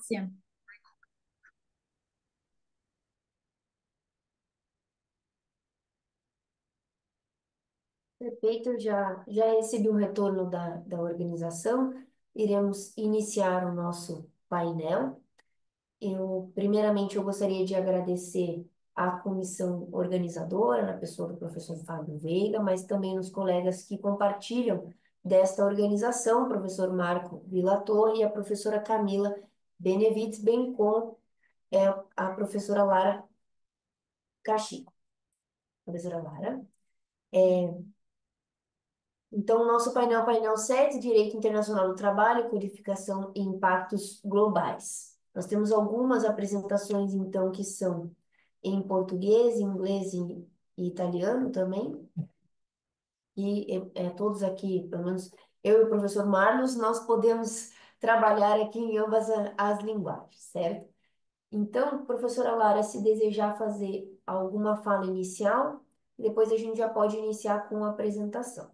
Márcia. Perfeito, eu já recebi um retorno da organização. Iremos iniciar o nosso painel. Primeiramente, eu gostaria de agradecer à comissão organizadora, na pessoa do professor Fábio Veiga, mas também os colegas que compartilham desta organização, o professor Marco Villator e a professora Camila Benevides, bem como a professora Lara Cachico. Professora Lara. Então, o nosso painel é o painel 7, Direito Internacional do Trabalho, Codificação e Impactos Globais. Nós temos algumas apresentações, então, que são em português, inglês e italiano também. Todos aqui, pelo menos eu e o professor Marlos, nós podemos trabalhar aqui em ambas as linguagens, certo? Então, professora Lara, se desejar fazer alguma fala inicial, depois a gente já pode iniciar com a apresentação.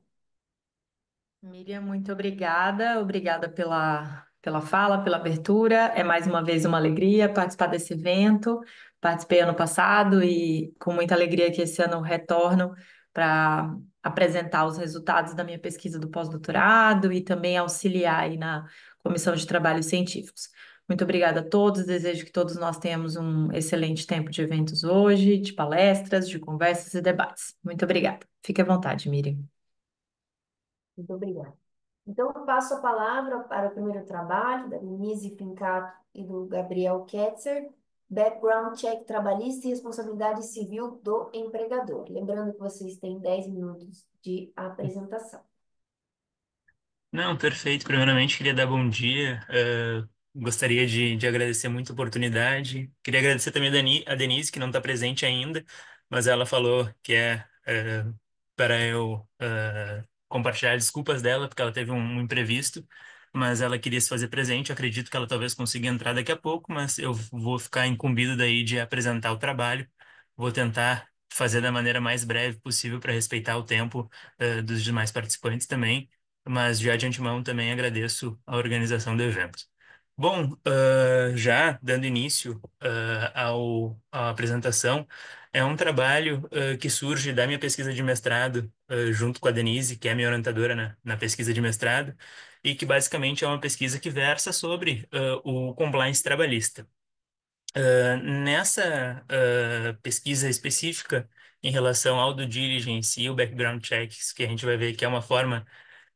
Miriam, muito obrigada. Obrigada pela fala, pela abertura. É mais uma vez uma alegria participar desse evento. Participei ano passado e com muita alegria que esse ano retorno para apresentar os resultados da minha pesquisa do pós-doutorado e também auxiliar aí na Comissão de Trabalhos Científicos. Muito obrigada a todos. Desejo que todos nós tenhamos um excelente tempo de eventos hoje, de palestras, de conversas e debates. Muito obrigada. Fique à vontade, Miriam. Muito obrigada. Então, eu passo a palavra para o primeiro trabalho da Denise Pincato e do Gabriel Ketzer, Background Check Trabalhista e Responsabilidade Civil do Empregador. Lembrando que vocês têm 10 minutos de apresentação. Não, perfeito. Primeiramente, queria dar bom dia. Gostaria de agradecer muito a oportunidade. Queria agradecer também a Denise, que não está presente ainda, mas ela falou que para eu compartilhar as desculpas dela, porque ela teve um imprevisto, mas ela queria se fazer presente. Eu acredito que ela talvez consiga entrar daqui a pouco, mas eu vou ficar incumbido daí de apresentar o trabalho. Vou tentar fazer da maneira mais breve possível para respeitar o tempo, dos demais participantes também, mas já de antemão também agradeço a organização do evento. Bom, já dando início à apresentação, é um trabalho que surge da minha pesquisa de mestrado, junto com a Denise, que é minha orientadora na pesquisa de mestrado, e que basicamente é uma pesquisa que versa sobre o compliance trabalhista. Nessa pesquisa específica em relação ao due diligence e o background checks, que a gente vai ver que é uma forma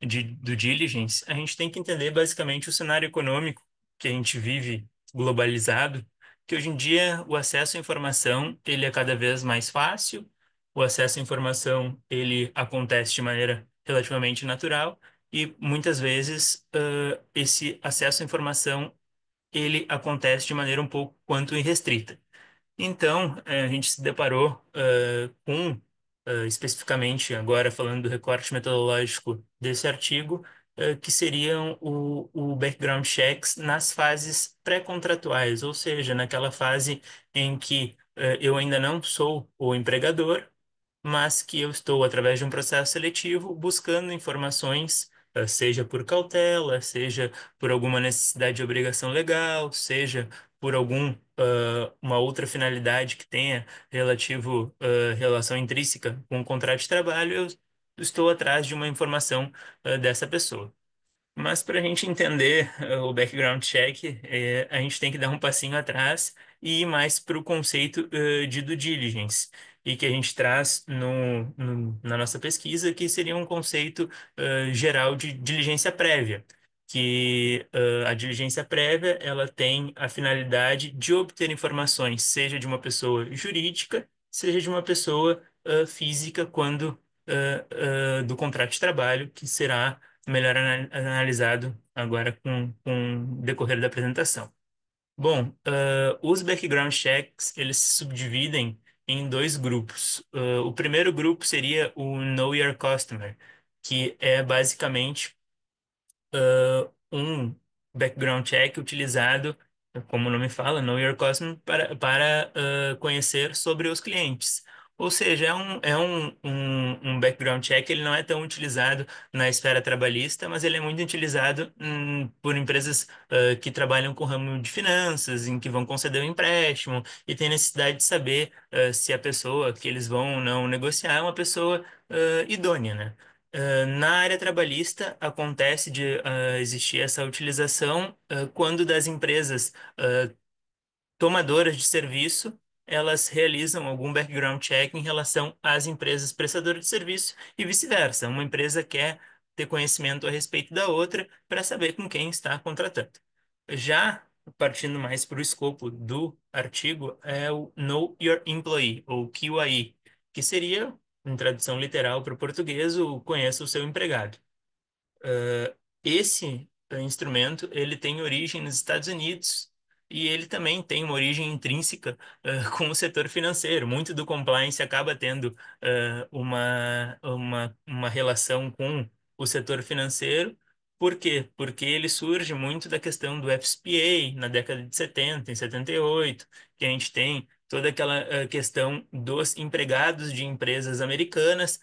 de due diligence, a gente tem que entender basicamente o cenário econômico que a gente vive globalizado, que hoje em dia o acesso à informação ele é cada vez mais fácil, o acesso à informação ele acontece de maneira relativamente natural e muitas vezes esse acesso à informação ele acontece de maneira um pouco quanto irrestrita. Então, a gente se deparou especificamente agora falando do recorte metodológico desse artigo, que seriam o background checks nas fases pré-contratuais, ou seja, naquela fase em que eu ainda não sou o empregador, mas que eu estou, através de um processo seletivo, buscando informações, seja por cautela, seja por alguma necessidade de obrigação legal, seja por uma outra finalidade que tenha relação intrínseca com o contrato de trabalho, eu estou atrás de uma informação, dessa pessoa. Mas para a gente entender o background check, a gente tem que dar um passinho atrás e ir mais para o conceito de due diligence, e que a gente traz na nossa pesquisa, que seria um conceito geral de diligência prévia, que a diligência prévia ela tem a finalidade de obter informações, seja de uma pessoa jurídica, seja de uma pessoa física, quando do contrato de trabalho, que será melhor analisado agora com o decorrer da apresentação. Bom, os background checks, eles se subdividem em dois grupos. O primeiro grupo seria o Know Your Customer, que é basicamente um background check utilizado, como o nome fala, Know Your Customer, para conhecer sobre os clientes. Ou seja, um background check, ele não é tão utilizado na esfera trabalhista, mas ele é muito utilizado por empresas que trabalham com o ramo de finanças, em que vão conceder um empréstimo e tem necessidade de saber se a pessoa que eles vão ou não negociar é uma pessoa idônea, né? Na área trabalhista, acontece de existir essa utilização quando das empresas tomadoras de serviço, elas realizam algum background check em relação às empresas prestadoras de serviço e vice-versa. Uma empresa quer ter conhecimento a respeito da outra para saber com quem está contratando. Já partindo mais para o escopo do artigo, é o Know Your Employee, ou QAI, que seria, em tradução literal para o português, o conheça o seu empregado. Esse instrumento ele tem origem nos Estados Unidos e ele também tem uma origem intrínseca com o setor financeiro. Muito do compliance acaba tendo uma relação com o setor financeiro. Por quê? Porque ele surge muito da questão do FCPA na década de 70, em 78, que a gente tem toda aquela questão dos empregados de empresas americanas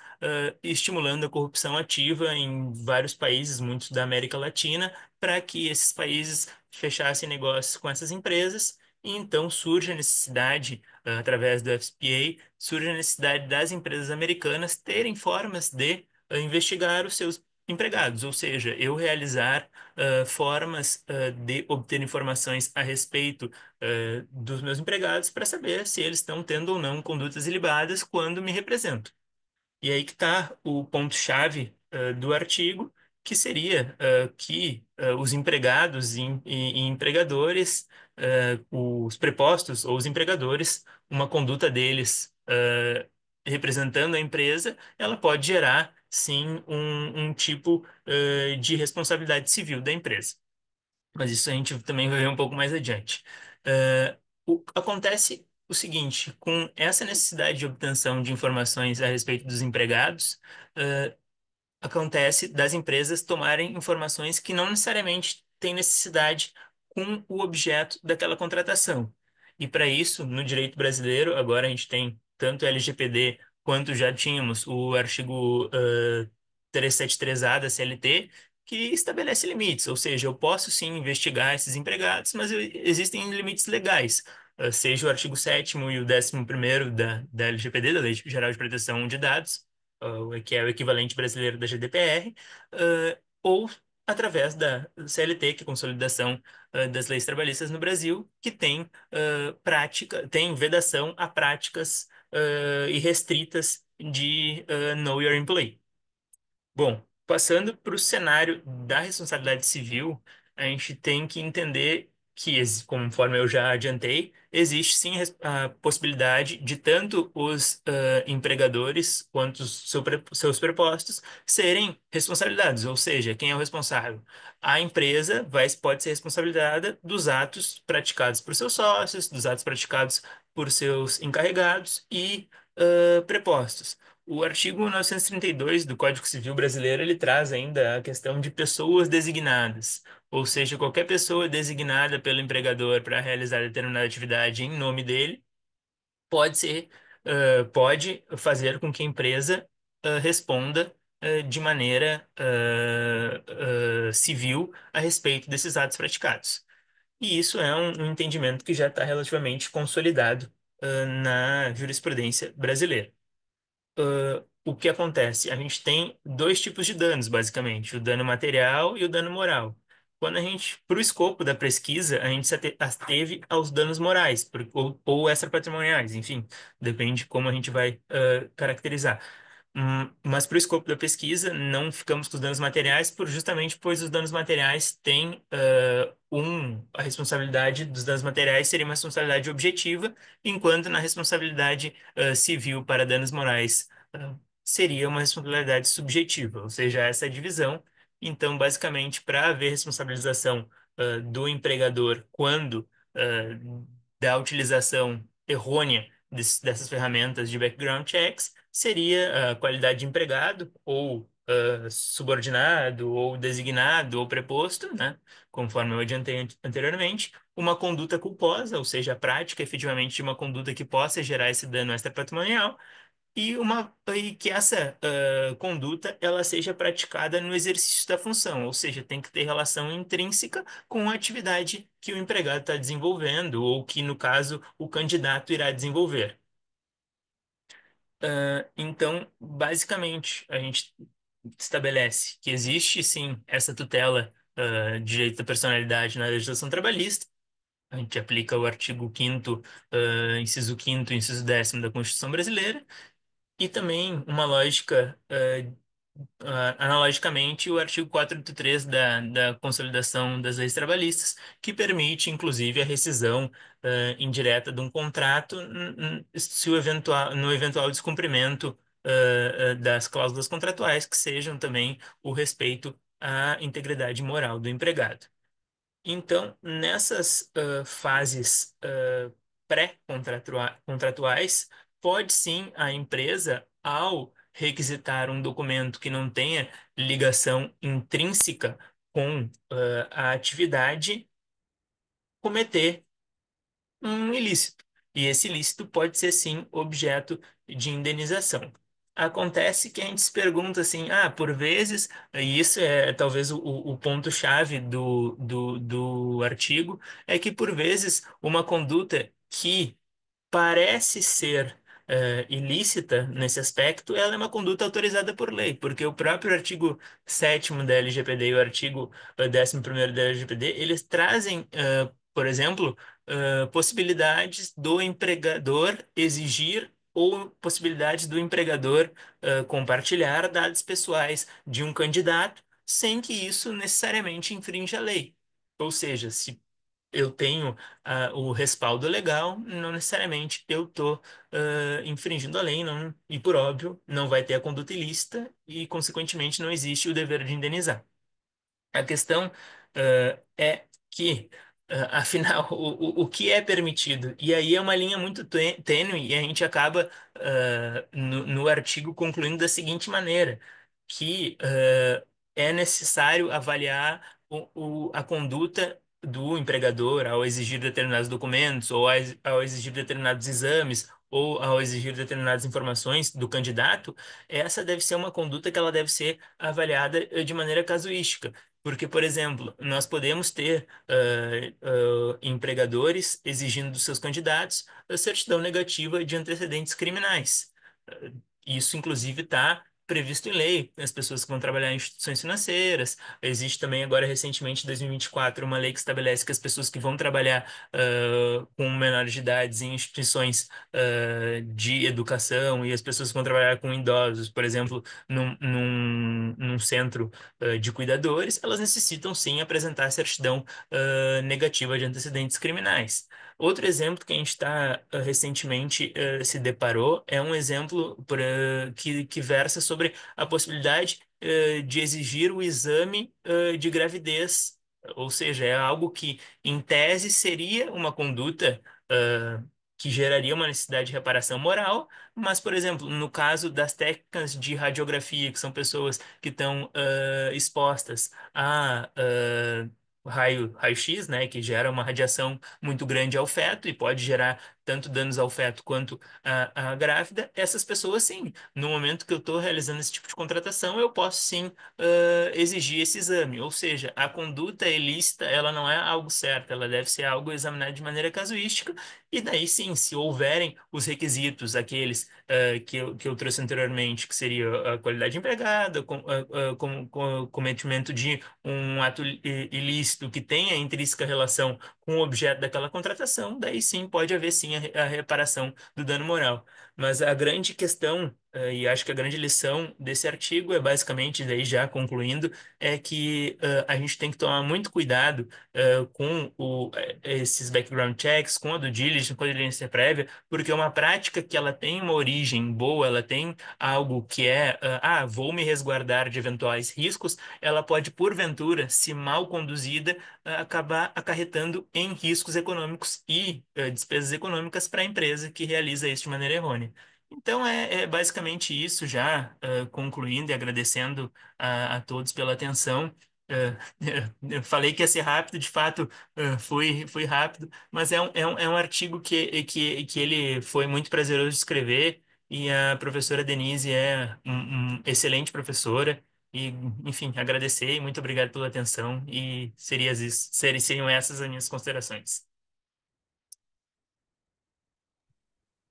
estimulando a corrupção ativa em vários países, muitos da América Latina, para que esses países fechassem negócios com essas empresas. E então surge a necessidade, através do FCPA, surge a necessidade das empresas americanas terem formas de investigar os seus empregados, ou seja, eu realizar formas de obter informações a respeito dos meus empregados para saber se eles estão tendo ou não condutas ilibadas quando me representam. E aí que está o ponto-chave do artigo, que seria que os empregados e empregadores, os prepostos ou os empregadores, uma conduta deles representando a empresa, ela pode gerar, sim, um tipo de responsabilidade civil da empresa. Mas isso a gente também vai ver um pouco mais adiante. Acontece o seguinte, com essa necessidade de obtenção de informações a respeito dos empregados, acontece das empresas tomarem informações que não necessariamente têm necessidade com o objeto daquela contratação. E para isso, no direito brasileiro, agora a gente tem tanto o LGPD quanto já tínhamos o artigo 373A da CLT, que estabelece limites, ou seja, eu posso sim investigar esses empregados, mas existem limites legais. Seja o artigo 7º e o 11º da LGPD, da Lei Geral de Proteção de Dados, que é o equivalente brasileiro da GDPR, ou através da CLT, que é a Consolidação das Leis Trabalhistas no Brasil, que tem tem vedação a práticas irrestritas de Know Your Employee. Bom, passando para o cenário da responsabilidade civil, a gente tem que entender que, conforme eu já adiantei, existe sim a possibilidade de tanto os empregadores quanto os seus prepostos serem responsabilizados, ou seja, quem é o responsável? A empresa pode ser responsabilizada dos atos praticados por seus sócios, dos atos praticados por seus encarregados e prepostos. O artigo 932 do Código Civil Brasileiro, ele traz ainda a questão de pessoas designadas, ou seja, qualquer pessoa designada pelo empregador para realizar determinada atividade em nome dele pode fazer com que a empresa responda de maneira civil a respeito desses atos praticados. E isso é um entendimento que já está relativamente consolidado na jurisprudência brasileira. O que acontece? A gente tem dois tipos de danos, basicamente, o dano material e o dano moral. Quando a gente, para o escopo da pesquisa, a gente se ateve aos danos morais, ou extrapatrimoniais, enfim, depende como a gente vai caracterizar. Mas para o escopo da pesquisa, não ficamos com os danos materiais, justamente pois os danos materiais têm a responsabilidade dos danos materiais seria uma responsabilidade objetiva, enquanto na responsabilidade civil para danos morais seria uma responsabilidade subjetiva, ou seja, essa é a divisão. Então, basicamente, para haver responsabilização do empregador quando da utilização errônea dessas ferramentas de background checks, seria a qualidade de empregado ou subordinado ou designado ou preposto, né, conforme eu adiantei anteriormente, uma conduta culposa, ou seja, a prática efetivamente de uma conduta que possa gerar esse dano extrapatrimonial, e que essa conduta ela seja praticada no exercício da função, ou seja, tem que ter relação intrínseca com a atividade que o empregado está desenvolvendo, ou que, no caso, o candidato irá desenvolver. Então, basicamente, a gente estabelece que existe sim essa tutela de direito da personalidade na legislação trabalhista. A gente aplica o artigo 5º, inciso 5º, inciso 10º da Constituição Brasileira, e também uma lógica, analogicamente, o artigo 483 da Consolidação das Leis Trabalhistas, que permite, inclusive, a rescisão, indireta de um contrato se no eventual descumprimento, das cláusulas contratuais, que sejam também o respeito à integridade moral do empregado. Então, nessas fases pré-contratuais, pode sim a empresa, ao requisitar um documento que não tenha ligação intrínseca com a atividade, cometer um ilícito. E esse ilícito pode ser, sim, objeto de indenização. Acontece que a gente se pergunta assim, por vezes, e isso é talvez o ponto-chave do artigo, é que por vezes uma conduta que parece ser ilícita nesse aspecto, ela é uma conduta autorizada por lei, porque o próprio artigo 7º da LGPD e o artigo 11º da LGPD, eles trazem, por exemplo, possibilidades do empregador exigir ou possibilidades do empregador compartilhar dados pessoais de um candidato sem que isso necessariamente infrinja a lei. Ou seja, se eu tenho o respaldo legal, não necessariamente eu estou infringindo a lei, não, e por óbvio, não vai ter a conduta ilícita e, consequentemente, não existe o dever de indenizar. A questão é que, afinal, o que é permitido? E aí é uma linha muito tênue e a gente acaba, no artigo, concluindo da seguinte maneira, que é necessário avaliar a conduta do empregador ao exigir determinados documentos, ou ao exigir determinados exames, ou ao exigir determinadas informações do candidato. Essa deve ser uma conduta que ela deve ser avaliada de maneira casuística. Porque, por exemplo, nós podemos ter empregadores exigindo dos seus candidatos a certidão negativa de antecedentes criminais. Isso, inclusive, está previsto em lei, as pessoas que vão trabalhar em instituições financeiras. Existe também, agora, recentemente, em 2024, uma lei que estabelece que as pessoas que vão trabalhar com menores de idade em instituições de educação e as pessoas que vão trabalhar com idosos, por exemplo, num centro de cuidadores, elas necessitam sim apresentar a certidão negativa de antecedentes criminais. Outro exemplo que a gente está recentemente se deparou é um exemplo que versa sobre a possibilidade de exigir o exame de gravidez, ou seja, é algo que, em tese, seria uma conduta que geraria uma necessidade de reparação moral, mas, por exemplo, no caso das técnicas de radiografia, que são pessoas que estão expostas a raio-x, né, que gera uma radiação muito grande ao feto e pode gerar tanto danos ao feto quanto à grávida, essas pessoas, sim, no momento que eu estou realizando esse tipo de contratação, eu posso, sim, exigir esse exame. Ou seja, a conduta ilícita, ela não é algo certo, ela deve ser algo examinado de maneira casuística, e daí, sim, se houverem os requisitos, aqueles que eu trouxe anteriormente, que seria a qualidade empregada, cometimento de um ato ilícito que tenha intrínseca relação com o objeto daquela contratação, daí sim pode haver sim a reparação do dano moral. Mas a grande questão, e acho que a grande lição desse artigo é basicamente, daí já concluindo, é que a gente tem que tomar muito cuidado com esses background checks, com a due diligence, com a diligência prévia, porque é uma prática que ela tem uma origem boa, ela tem algo que é, vou me resguardar de eventuais riscos, ela pode, porventura, se mal conduzida, acabar acarretando em riscos econômicos e despesas econômicas para a empresa que realiza isso de maneira errônea. Então, é basicamente isso já, concluindo e agradecendo a todos pela atenção. Eu falei que ia ser rápido, de fato, foi rápido, mas é um artigo que ele foi muito prazeroso de escrever e a professora Denise é um excelente professora e, enfim, agradecer e muito obrigado pela atenção e seriam essas as minhas considerações.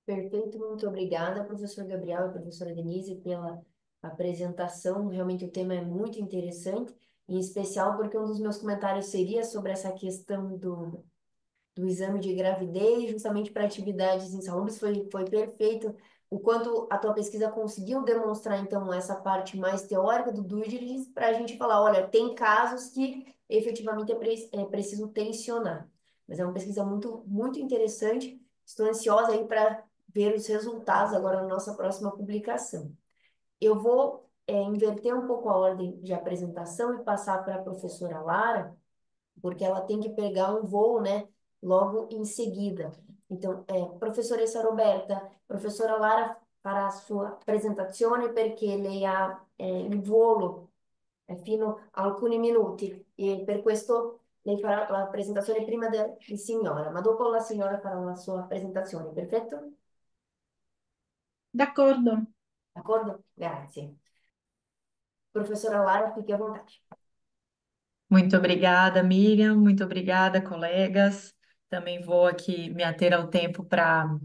Perfeito, muito obrigada, professor Gabriel e professora Denise, pela apresentação. Realmente o tema é muito interessante, em especial porque um dos meus comentários seria sobre essa questão do exame de gravidez, justamente para atividades insalubres, foi perfeito. O quanto a tua pesquisa conseguiu demonstrar, então, essa parte mais teórica do due diligence, para a gente falar, olha, tem casos que efetivamente é preciso tensionar. Mas é uma pesquisa muito, muito interessante. Estou ansiosa aí para ver os resultados agora na nossa próxima publicação. Eu vou, inverter um pouco a ordem de apresentação e passar para a professora Lara, porque ela tem que pegar um voo, né, logo em seguida. Então, professoressa Roberta, professora Lara farà la sua presentazione perché lei ha il volo fino a alcuni minuti e per questo lei farà la presentazione prima di signora, ma dopo la signora farà la sua presentazione, perfetto? D'accordo. D'accordo? Grazie. Professora Lara, fique à vontade. Muito obrigada, Miriam. Muito obrigada, colegas. Também vou aqui me ater ao tempo para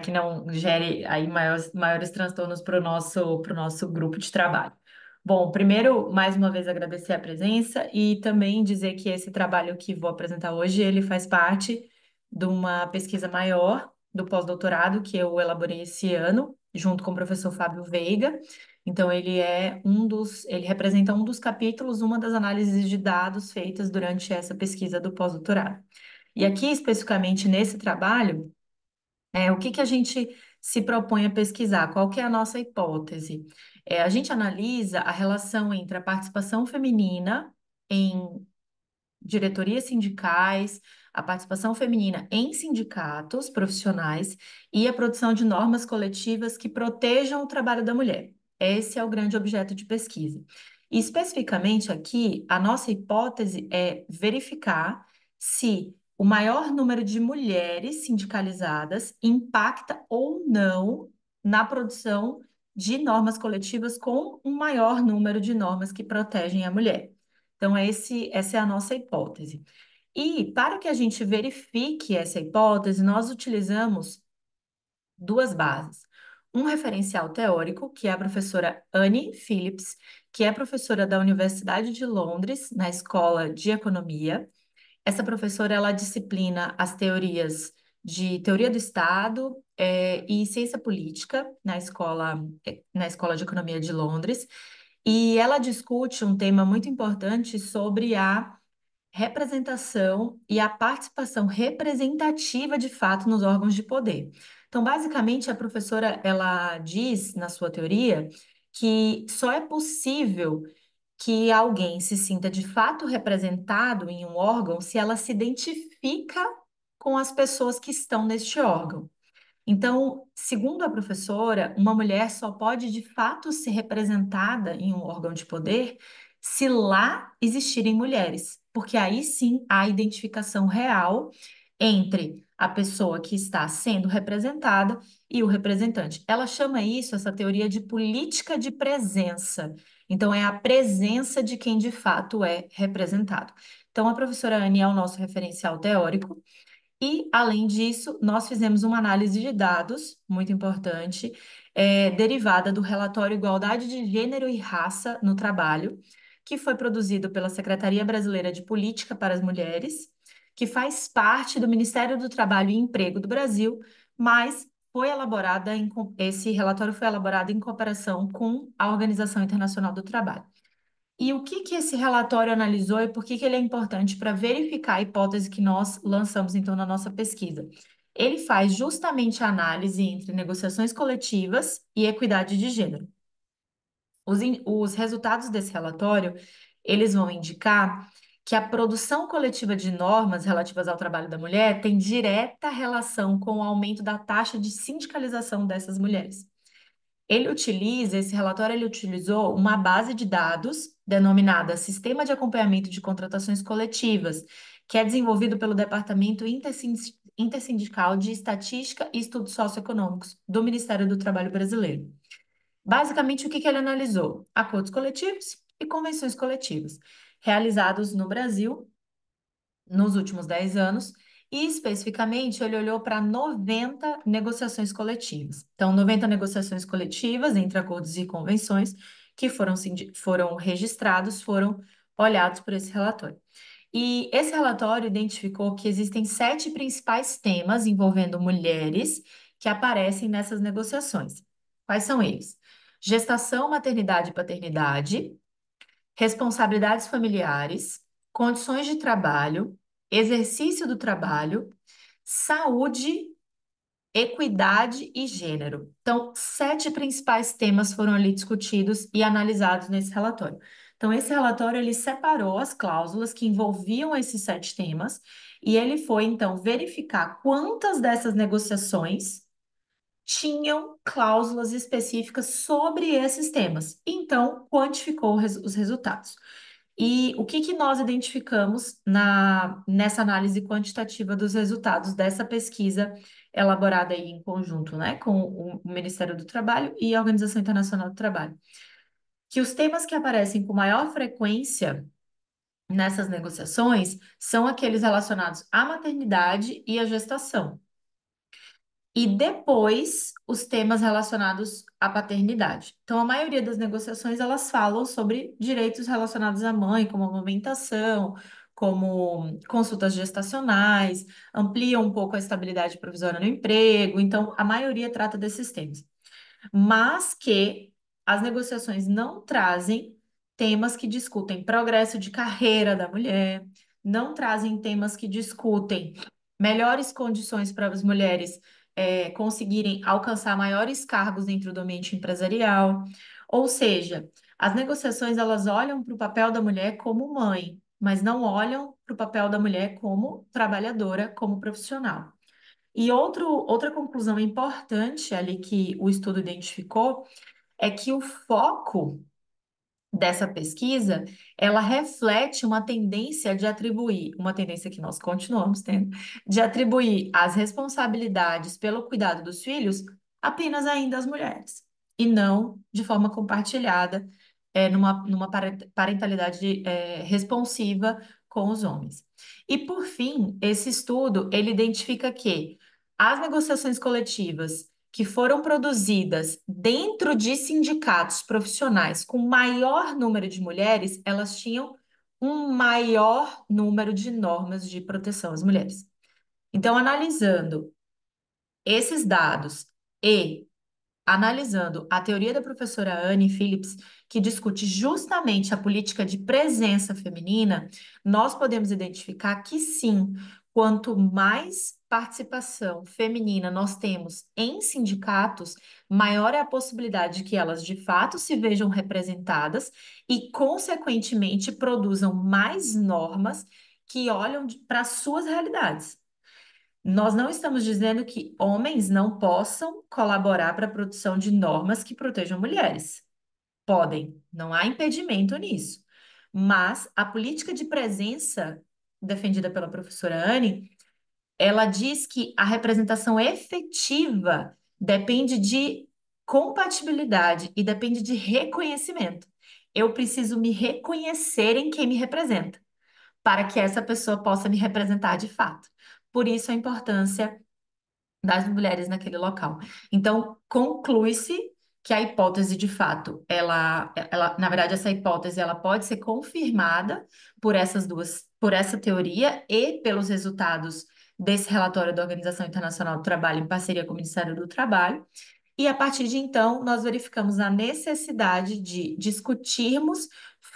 que não gere aí maiores transtornos para o nosso grupo de trabalho. Bom, primeiro, mais uma vez agradecer a presença e também dizer que esse trabalho que vou apresentar hoje, ele faz parte de uma pesquisa maior do pós-doutorado que eu elaborei esse ano, junto com o professor Fábio Veiga. Então, ele representa um dos capítulos, uma das análises de dados feitas durante essa pesquisa do pós-doutorado. E aqui, especificamente nesse trabalho, o que que a gente se propõe a pesquisar? Qual que é a nossa hipótese? A gente analisa a relação entre a participação feminina em diretorias sindicais, a participação feminina em sindicatos profissionais e a produção de normas coletivas que protejam o trabalho da mulher. Esse é o grande objeto de pesquisa. E especificamente aqui, a nossa hipótese é verificar se o maior número de mulheres sindicalizadas impacta ou não na produção de normas coletivas com um maior número de normas que protegem a mulher. Então, essa é a nossa hipótese. E para que a gente verifique essa hipótese, nós utilizamos duas bases. Um referencial teórico, que é a professora Annie Phillips, que é professora da Universidade de Londres, na Escola de Economia. Essa professora, ela disciplina as teorias de teoria do Estado, e ciência política na Escola de Economia de Londres. E ela discute um tema muito importante sobre a representação e a participação representativa de fato nos órgãos de poder. Então, basicamente, a professora ela diz na sua teoria que só é possível que alguém se sinta de fato representado em um órgão se ela se identifica com as pessoas que estão neste órgão. Então, segundo a professora, uma mulher só pode de fato ser representada em um órgão de poder se lá existirem mulheres, porque aí sim há identificação real entre a pessoa que está sendo representada e o representante. Ela chama isso, essa teoria, de política de presença. Então, é a presença de quem de fato é representado. Então, a professora Anne é o nosso referencial teórico. E, além disso, nós fizemos uma análise de dados, muito importante, derivada do relatório Igualdade de Gênero e Raça no Trabalho, que foi produzido pela Secretaria Brasileira de Política para as Mulheres, que faz parte do Ministério do Trabalho e Emprego do Brasil, mas esse relatório foi elaborado em cooperação com a Organização Internacional do Trabalho. E o que que esse relatório analisou e por que que ele é importante para verificar a hipótese que nós lançamos então na nossa pesquisa? Ele faz justamente a análise entre negociações coletivas e equidade de gênero. Os resultados desse relatório, eles vão indicar que a produção coletiva de normas relativas ao trabalho da mulher tem direta relação com o aumento da taxa de sindicalização dessas mulheres. Esse relatório ele utilizou uma base de dados denominada Sistema de Acompanhamento de Contratações Coletivas, que é desenvolvido pelo Departamento Intersindical de Estatística e Estudos Socioeconômicos do Ministério do Trabalho Brasileiro. Basicamente, o que que ele analisou? Acordos coletivos e convenções coletivas, realizados no Brasil nos últimos 10 anos, e especificamente ele olhou para 90 negociações coletivas. Então, 90 negociações coletivas entre acordos e convenções que foram registrados, foram olhados por esse relatório. E esse relatório identificou que existem 7 principais temas envolvendo mulheres que aparecem nessas negociações. Quais são eles? Gestação, maternidade e paternidade, responsabilidades familiares, condições de trabalho, exercício do trabalho, saúde, equidade e gênero. Então, 7 principais temas foram ali discutidos e analisados nesse relatório. Então, esse relatório ele separou as cláusulas que envolviam esses 7 temas e ele foi então verificar quantas dessas negociações tinham cláusulas específicas sobre esses temas. Então, quantificou os resultados. E o que que nós identificamos nessa análise quantitativa dos resultados dessa pesquisa elaborada aí em conjunto, né, com o Ministério do Trabalho e a Organização Internacional do Trabalho? Que os temas que aparecem com maior frequência nessas negociações são aqueles relacionados à maternidade e à gestação. E depois os temas relacionados à paternidade. Então, a maioria das negociações elas falam sobre direitos relacionados à mãe, como amamentação, como consultas gestacionais, ampliam um pouco a estabilidade provisória no emprego. Então, a maioria trata desses temas, mas que as negociações não trazem temas que discutem progresso de carreira da mulher, não trazem temas que discutem melhores condições para as mulheres conseguirem alcançar maiores cargos dentro do ambiente empresarial. Ou seja, as negociações elas olham para o papel da mulher como mãe, mas não olham para o papel da mulher como trabalhadora, como profissional. E outra conclusão importante ali que o estudo identificou é que o foco dessa pesquisa, ela reflete uma tendência de atribuir, uma tendência que nós continuamos tendo, de atribuir as responsabilidades pelo cuidado dos filhos apenas ainda às mulheres, e não de forma compartilhada, numa parentalidade, responsiva com os homens. E, por fim, esse estudo, ele identifica que as negociações coletivas que foram produzidas dentro de sindicatos profissionais com maior número de mulheres, elas tinham um maior número de normas de proteção às mulheres. Então, analisando esses dados e analisando a teoria da professora Anne Phillips, que discute justamente a política de presença feminina, nós podemos identificar que sim, quanto mais participação feminina nós temos em sindicatos, maior é a possibilidade de que elas de fato se vejam representadas e, consequentemente, produzam mais normas que olham para as suas realidades. Nós não estamos dizendo que homens não possam colaborar para a produção de normas que protejam mulheres. Podem, não há impedimento nisso. Mas a política de presença defendida pela professora Anne, ela diz que a representação efetiva depende de compatibilidade e depende de reconhecimento. Eu preciso me reconhecer em quem me representa, para que essa pessoa possa me representar de fato. Por isso a importância das mulheres naquele local. Então, conclui-se que a hipótese, de fato, na verdade, essa hipótese, ela pode ser confirmada por essa teoria e pelos resultados desse relatório da Organização Internacional do Trabalho em parceria com o Ministério do Trabalho. E a partir de então, nós verificamos a necessidade de discutirmos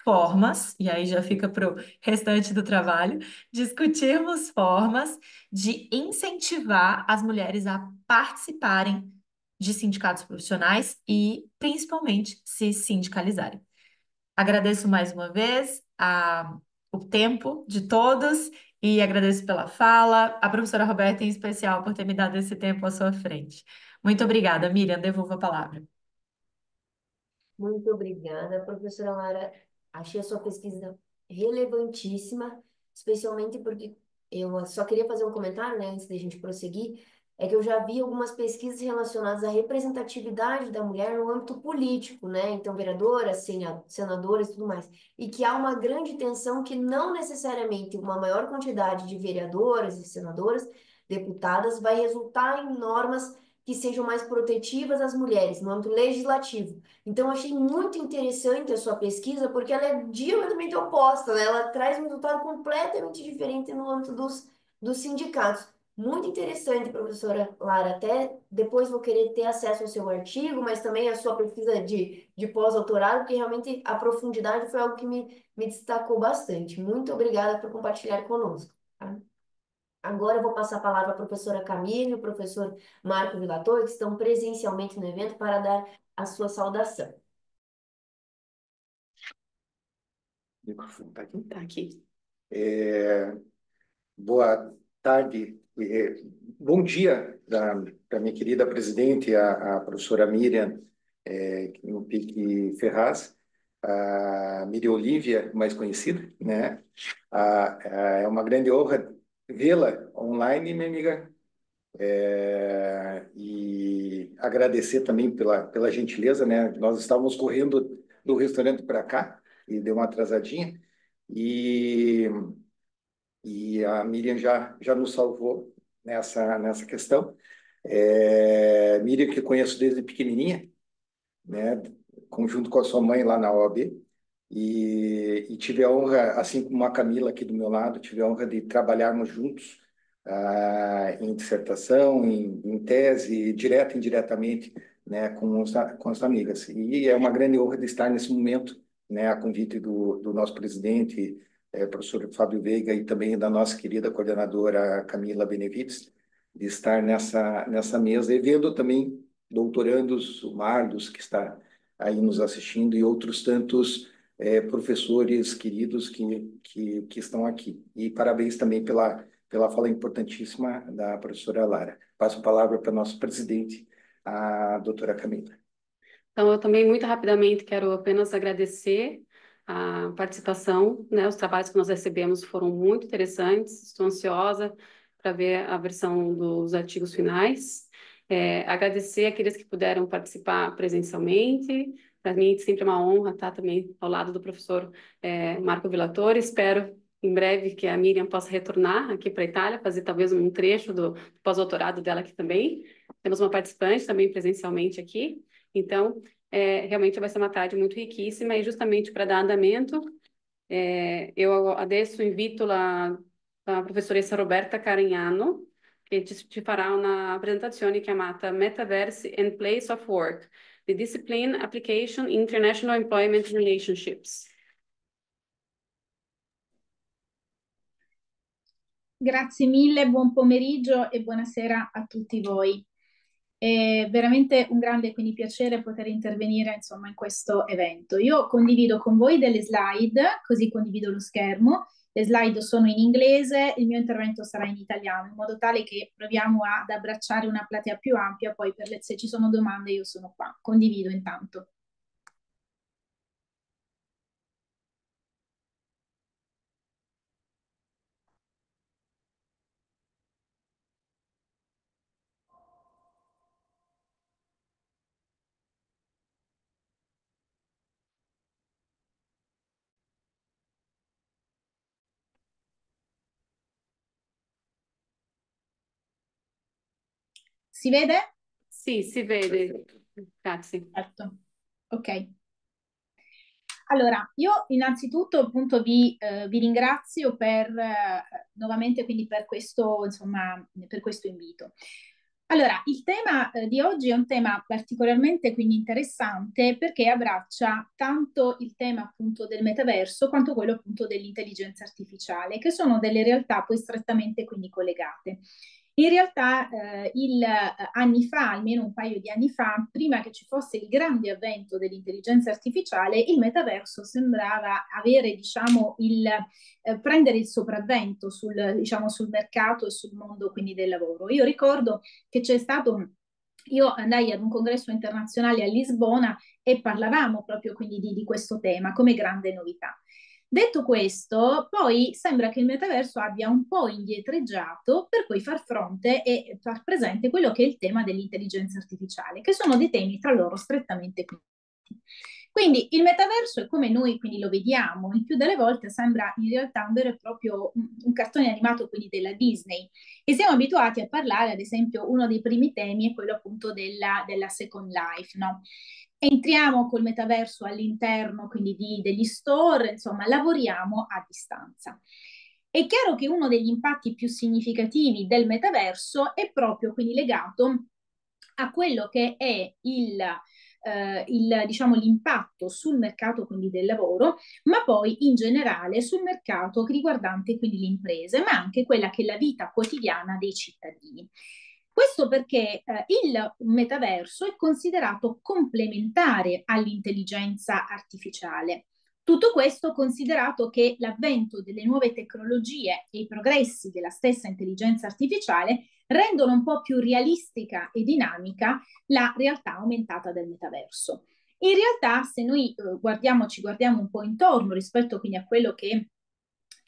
formas, e aí já fica para o restante do trabalho, discutirmos formas de incentivar as mulheres a participarem de sindicatos profissionais e, principalmente, se sindicalizarem. Agradeço mais uma vez o tempo de todos e agradeço pela fala, a professora Roberta em especial por ter me dado esse tempo à sua frente. Muito obrigada, Miriam, devolvo a palavra. Muito obrigada, professora Lara. Achei a sua pesquisa relevantíssima, especialmente porque eu só queria fazer um comentário, né, antes da gente prosseguir, é que eu já vi algumas pesquisas relacionadas à representatividade da mulher no âmbito político, né, então vereadoras, senadoras e tudo mais, e que há uma grande tensão que não necessariamente uma maior quantidade de vereadoras e senadoras, deputadas, vai resultar em normas que sejam mais protetivas às mulheres no âmbito legislativo. Então, eu achei muito interessante a sua pesquisa, porque ela é diametralmente oposta, né? Ela traz um resultado completamente diferente no âmbito dos sindicatos. Muito interessante, professora Lara. Até depois vou querer ter acesso ao seu artigo, mas também a sua pesquisa de pós-doutorado, porque realmente a profundidade foi algo que me destacou bastante. Muito obrigada por compartilhar conosco. Tá? Agora eu vou passar a palavra à professora Camille e o professor Marco Vilator, que estão presencialmente no evento, para dar a sua saudação. O microfone está aqui. Tá aqui. Boa tarde, bom dia para minha querida presidente, a professora Miriam, no Pique Ferraz, a Miriam Olívia, mais conhecida, né? É uma grande honra vê-la online, minha amiga, e agradecer também pela gentileza, né? Nós estávamos correndo do restaurante para cá e deu uma atrasadinha, e a Miriam já nos salvou nessa questão. Miriam, que eu conheço desde pequenininha, né, conjunto com a sua mãe lá na OAB, e tive a honra, assim como a Camila aqui do meu lado, tive a honra de trabalharmos juntos em dissertação, em tese, direta e indiretamente, né, com as amigas. E é uma grande honra de estar nesse momento, né, a convite do nosso presidente, professor Fábio Veiga, e também da nossa querida coordenadora Camila Benevides, de estar nessa mesa e vendo também doutorandos, o Marlos, que está aí nos assistindo, e outros tantos professores queridos que estão aqui. E parabéns também pela fala importantíssima da professora Lara. Passo a palavra para a nossa presidente, a doutora Camila. Então, eu também, muito rapidamente, quero apenas agradecer a participação, né? Os trabalhos que nós recebemos foram muito interessantes, estou ansiosa para ver a versão dos artigos finais. Agradecer aqueles que puderam participar presencialmente. Para mim, sempre é uma honra estar também ao lado do professor Marco Vilatore. Espero, em breve, que a Miriam possa retornar aqui para a Itália, fazer talvez um trecho do pós-doutorado dela aqui também. Temos uma participante também presencialmente aqui. Então, realmente vai ser uma tarde muito riquíssima e justamente para dar andamento, eu adesso invito la professoressa Roberta Carignano, che ci farà una presentazione chiamata Metaverse and Place of Work, the Discipline Application in International Employment Relationships. Grazie mille, buon pomeriggio e buonasera a tutti voi. È veramente un grande quindi piacere poter intervenire insomma in questo evento. Io condivido con voi delle slide, così condivido lo schermo. Le slide sono in inglese, il mio intervento sarà in italiano, in modo tale che proviamo ad abbracciare una platea più ampia, poi se ci sono domande io sono qua. Condivido intanto. Si vede? Sì, si vede. Grazie. Certo. Ok. Allora, io innanzitutto appunto vi ringrazio nuovamente quindi per questo, insomma, per questo invito. Allora, il tema di oggi è un tema particolarmente quindi interessante perché abbraccia tanto il tema appunto del metaverso quanto quello appunto dell'intelligenza artificiale, che sono delle realtà poi strettamente quindi collegate. In realtà anni fa, almeno un paio di anni fa, prima che ci fosse il grande avvento dell'intelligenza artificiale, il metaverso sembrava avere, diciamo, prendere il sopravvento sul mercato e sul mondo quindi del lavoro. Io ricordo che c'è stato io andai ad un congresso internazionale a Lisbona e parlavamo proprio quindi di questo tema come grande novità. Detto questo, poi sembra che il metaverso abbia un po' indietreggiato per poi far fronte e far presente quello che è il tema dell'intelligenza artificiale, che sono dei temi tra loro strettamente connessi. Quindi il metaverso è come noi quindi lo vediamo, il più delle volte sembra in realtà un vero e proprio un cartone animato quindi della Disney, e siamo abituati a parlare, ad esempio, uno dei primi temi è quello appunto della Second Life, no? Entriamo col metaverso all'interno quindi degli store, insomma, lavoriamo a distanza. È chiaro che uno degli impatti più significativi del metaverso è proprio quindi legato a quello che è diciamo, l'impatto sul mercato quindi del lavoro, ma poi in generale sul mercato riguardante quindi le imprese, ma anche quella che è la vita quotidiana dei cittadini. Questo perché il metaverso è considerato complementare all'intelligenza artificiale. Tutto questo considerato che l'avvento delle nuove tecnologie e i progressi della stessa intelligenza artificiale rendono un po' più realistica e dinamica la realtà aumentata del metaverso. In realtà, se noi ci guardiamo un po' intorno rispetto quindi a quello che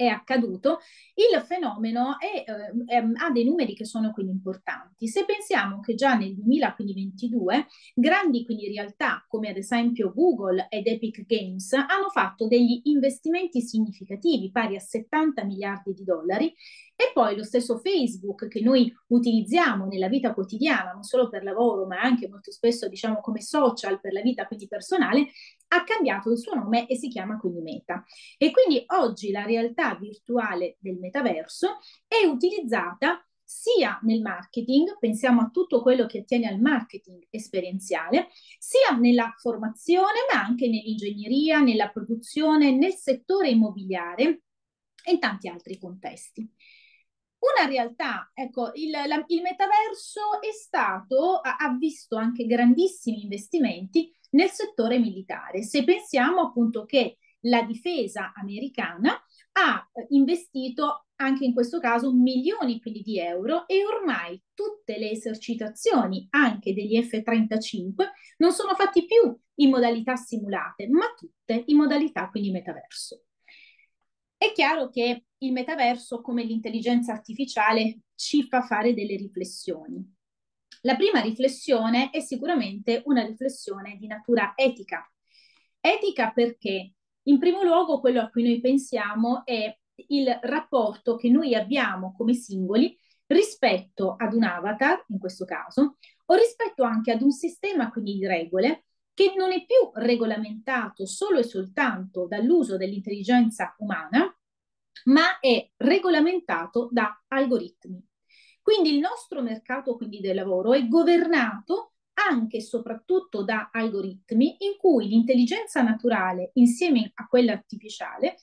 è accaduto, il fenomeno ha dei numeri che sono quindi importanti. Se pensiamo che già nel 2022 grandi quindi realtà come ad esempio Google ed Epic Games hanno fatto degli investimenti significativi pari a 70 miliardi di dollari, e poi lo stesso Facebook che noi utilizziamo nella vita quotidiana, non solo per lavoro, ma anche molto spesso diciamo come social per la vita quindi personale, ha cambiato il suo nome e si chiama quindi Meta. E quindi oggi la realtà virtuale del metaverso è utilizzata sia nel marketing, pensiamo a tutto quello che attiene al marketing esperienziale, sia nella formazione, ma anche nell'ingegneria, nella produzione, nel settore immobiliare e in tanti altri contesti. Una realtà, ecco, il metaverso ha visto anche grandissimi investimenti nel settore militare. Se pensiamo appunto che la difesa americana ha investito anche in questo caso milioni quindi di euro, e ormai tutte le esercitazioni anche degli F-35 non sono fatti più in modalità simulate, ma tutte in modalità quindi metaverso. È chiaro che il metaverso, come l'intelligenza artificiale, ci fa fare delle riflessioni. La prima riflessione è sicuramente una riflessione di natura etica. Etica perché, in primo luogo, quello a cui noi pensiamo è il rapporto che noi abbiamo come singoli rispetto ad un avatar, in questo caso, o rispetto anche ad un sistema quindi di regole che non è più regolamentato solo e soltanto dall'uso dell'intelligenza umana, ma è regolamentato da algoritmi. Quindi il nostro mercato quindi del lavoro è governato anche e soprattutto da algoritmi in cui l'intelligenza naturale insieme a quella artificiale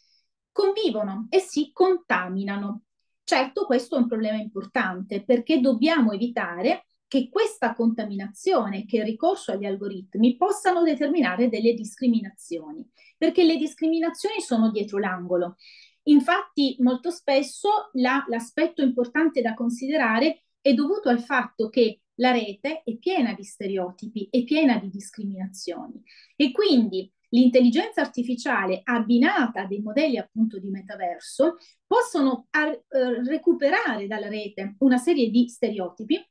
convivono e si contaminano. Certo, questo è un problema importante perché dobbiamo evitare che questa contaminazione, che il ricorso agli algoritmi, possano determinare delle discriminazioni, perché le discriminazioni sono dietro l'angolo. Infatti, molto spesso l'aspetto importante da considerare è dovuto al fatto che la rete è piena di stereotipi, è piena di discriminazioni, e quindi l'intelligenza artificiale abbinata a dei modelli appunto di metaverso possono recuperare dalla rete una serie di stereotipi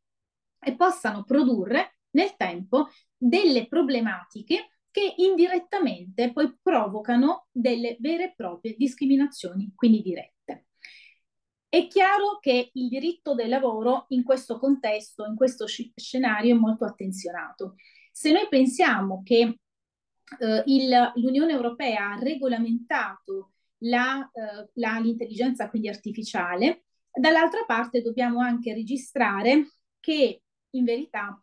e possano produrre nel tempo delle problematiche che indirettamente poi provocano delle vere e proprie discriminazioni, quindi dirette. È chiaro che il diritto del lavoro in questo contesto, in questo scenario è molto attenzionato. Se noi pensiamo che l'Unione Europea ha regolamentato l'intelligenza quindi artificiale, dall'altra parte dobbiamo anche registrare che in verità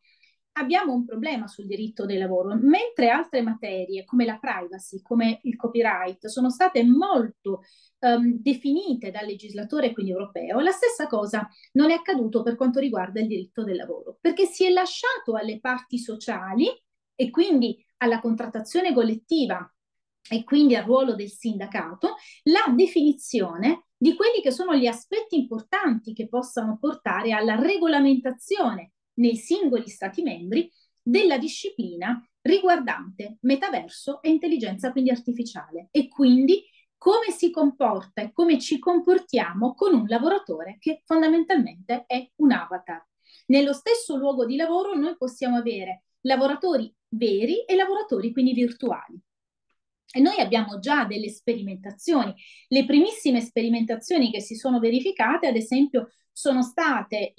abbiamo un problema sul diritto del lavoro, mentre altre materie come la privacy, come il copyright, sono state molto definite dal legislatore quindi europeo, la stessa cosa non è accaduto per quanto riguarda il diritto del lavoro, perché si è lasciato alle parti sociali e quindi alla contrattazione collettiva e quindi al ruolo del sindacato la definizione di quelli che sono gli aspetti importanti che possano portare alla regolamentazione nei singoli Stati membri della disciplina riguardante metaverso e intelligenza quindi artificiale, e quindi come si comporta e come ci comportiamo con un lavoratore che fondamentalmente è un avatar. Nello stesso luogo di lavoro noi possiamo avere lavoratori veri e lavoratori quindi virtuali. E noi abbiamo già delle sperimentazioni. Le primissime sperimentazioni che si sono verificate, ad esempio, sono state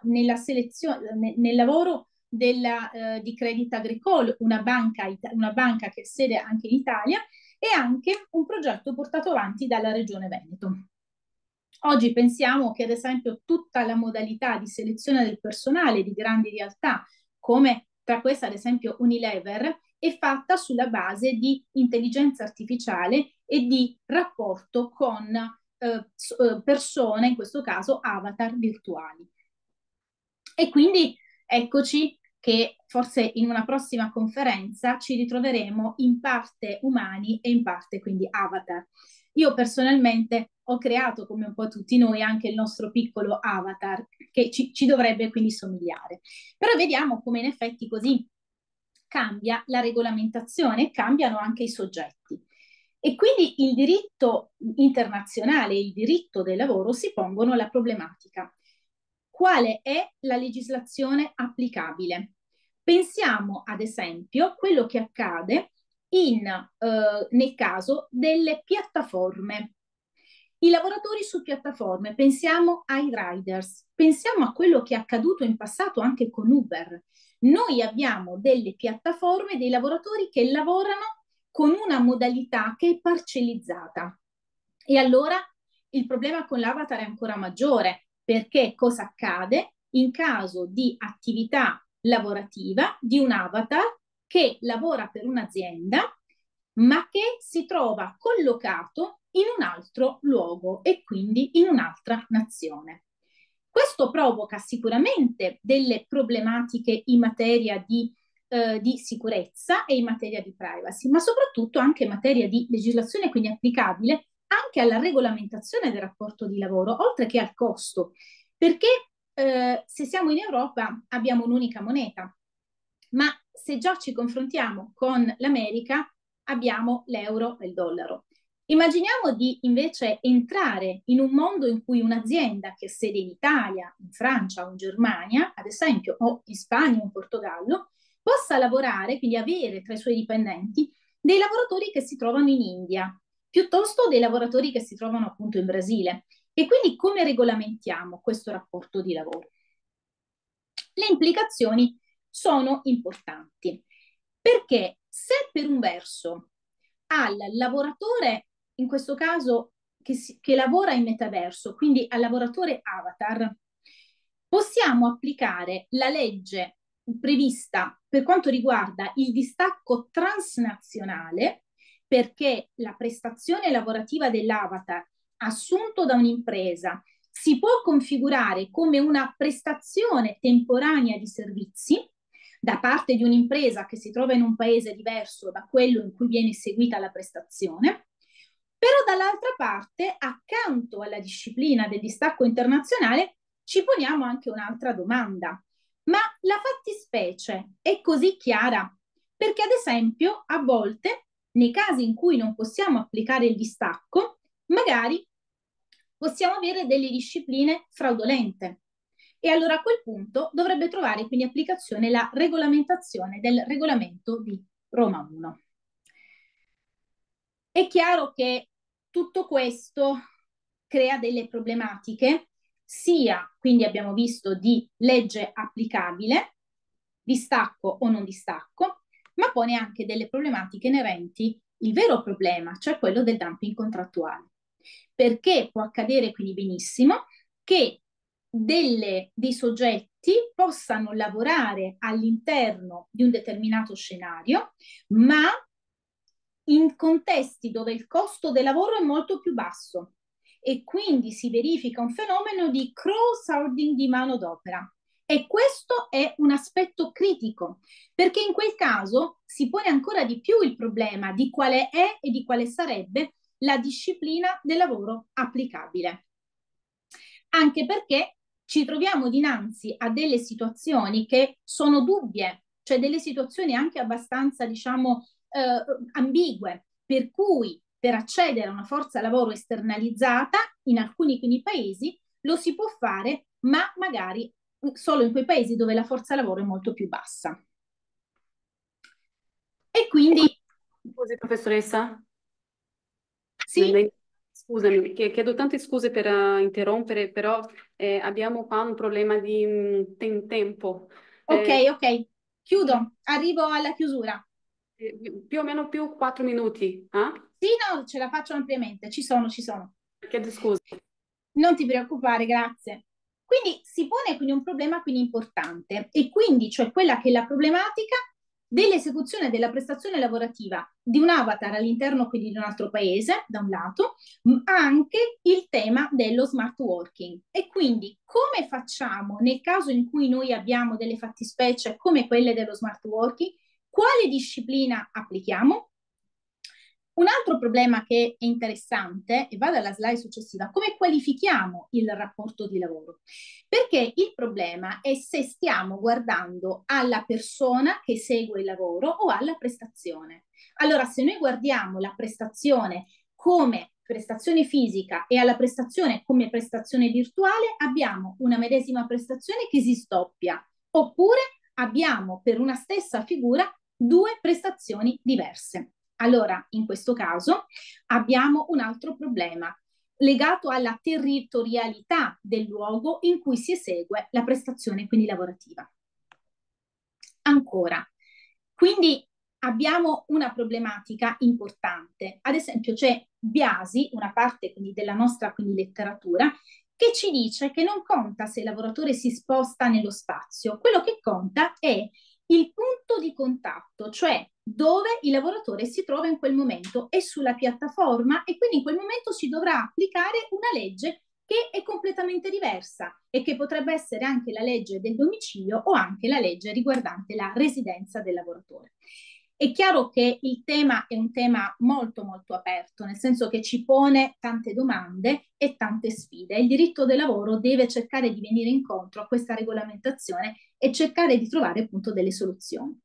nella selezione, nel lavoro di Crédit Agricole, una banca che ha sede anche in Italia, e anche un progetto portato avanti dalla Regione Veneto. Oggi pensiamo che, ad esempio, tutta la modalità di selezione del personale di grandi realtà, come tra queste, ad esempio, Unilever, è fatta sulla base di intelligenza artificiale e di rapporto con persone, in questo caso avatar virtuali. E quindi eccoci che forse in una prossima conferenza ci ritroveremo in parte umani e in parte quindi avatar. Io personalmente ho creato, come un po' tutti noi, anche il nostro piccolo avatar che ci dovrebbe quindi somigliare. Però vediamo come in effetti così cambia la regolamentazione, cambiano anche i soggetti. E quindi il diritto internazionale e il diritto del lavoro si pongono la problematica. Quale è la legislazione applicabile? Pensiamo ad esempio a quello che accade nel caso delle piattaforme. I lavoratori su piattaforme, pensiamo ai riders, pensiamo a quello che è accaduto in passato anche con Uber. Noi abbiamo delle piattaforme, dei lavoratori che lavorano con una modalità che è parcellizzata. E allora il problema con l'avatar è ancora maggiore, perché cosa accade in caso di attività lavorativa di un avatar che lavora per un'azienda, ma che si trova collocato in un altro luogo e quindi in un'altra nazione. Questo provoca sicuramente delle problematiche in materia di sicurezza e in materia di privacy, ma soprattutto anche in materia di legislazione, quindi applicabile anche alla regolamentazione del rapporto di lavoro, oltre che al costo, perché se siamo in Europa abbiamo un'unica moneta, ma se già ci confrontiamo con l'America abbiamo l'euro e il dollaro. Immaginiamo di invece entrare in un mondo in cui un'azienda che ha sede in Italia, in Francia o in Germania, ad esempio, o in Spagna o in Portogallo, possa lavorare, quindi avere tra i suoi dipendenti dei lavoratori che si trovano in India, piuttosto dei lavoratori che si trovano appunto in Brasile. E quindi come regolamentiamo questo rapporto di lavoro? Le implicazioni sono importanti, perché se per un verso al lavoratore, in questo caso che lavora in metaverso, quindi al lavoratore avatar, possiamo applicare la legge prevista per quanto riguarda il distacco transnazionale, perché la prestazione lavorativa dell'avatar assunto da un'impresa si può configurare come una prestazione temporanea di servizi da parte di un'impresa che si trova in un paese diverso da quello in cui viene eseguita la prestazione, però dall'altra parte, accanto alla disciplina del distacco internazionale, ci poniamo anche un'altra domanda. Ma la fattispecie è così chiara? Perché ad esempio a volte, nei casi in cui non possiamo applicare il distacco, magari possiamo avere delle discipline fraudolente. E allora a quel punto dovrebbe trovare quindi applicazione la regolamentazione del regolamento di Roma 1. È chiaro che tutto questo crea delle problematiche, sia, quindi abbiamo visto, di legge applicabile, distacco o non distacco, ma pone anche delle problematiche inerenti il vero problema, cioè quello del dumping contrattuale. Perché può accadere quindi benissimo che dei soggetti possano lavorare all'interno di un determinato scenario, ma in contesti dove il costo del lavoro è molto più basso e quindi si verifica un fenomeno di crowdsourcing di manodopera. E questo è un aspetto critico, perché in quel caso si pone ancora di più il problema di quale è e di quale sarebbe la disciplina del lavoro applicabile. Anche perché ci troviamo dinanzi a delle situazioni che sono dubbie, cioè delle situazioni anche abbastanza, diciamo, ambigue, per cui per accedere a una forza lavoro esternalizzata in alcuni quindi paesi lo si può fare, ma magari solo in quei paesi dove la forza lavoro è molto più bassa. E quindi... Scusi, professoressa? Sì? Scusami, chiedo tante scuse per interrompere, però abbiamo qua un problema di tempo. Ok, ok, chiudo, arrivo alla chiusura. Più o meno più 4 minuti. Sì, no, ce la faccio ampiamente, ci sono, ci sono. Chiedo scusa. Non ti preoccupare, grazie. Quindi si pone quindi un problema quindi importante e quindi cioè quella che è la problematica dell'esecuzione della prestazione lavorativa di un avatar all'interno quindi di un altro paese, da un lato, ma anche il tema dello smart working. E quindi come facciamo nel caso in cui noi abbiamo delle fattispecie come quelle dello smart working, quale disciplina applichiamo? Un altro problema che è interessante, e vado alla slide successiva, come qualifichiamo il rapporto di lavoro? Perché il problema è se stiamo guardando alla persona che segue il lavoro o alla prestazione. Allora, se noi guardiamo la prestazione come prestazione fisica e alla prestazione come prestazione virtuale, abbiamo una medesima prestazione che si stoppia, oppure abbiamo per una stessa figura due prestazioni diverse. Allora, in questo caso abbiamo un altro problema legato alla territorialità del luogo in cui si esegue la prestazione quindi lavorativa. Ancora, quindi abbiamo una problematica importante. Ad esempio c'è Biasi, una parte quindi della nostra quindi letteratura, che ci dice che non conta se il lavoratore si sposta nello spazio, quello che conta è il punto di contatto, cioè dove il lavoratore si trova in quel momento, è sulla piattaforma e quindi in quel momento si dovrà applicare una legge che è completamente diversa e che potrebbe essere anche la legge del domicilio o anche la legge riguardante la residenza del lavoratore. È chiaro che il tema è un tema molto molto aperto, nel senso che ci pone tante domande e tante sfide. Il diritto del lavoro deve cercare di venire incontro a questa regolamentazione e cercare di trovare appunto delle soluzioni.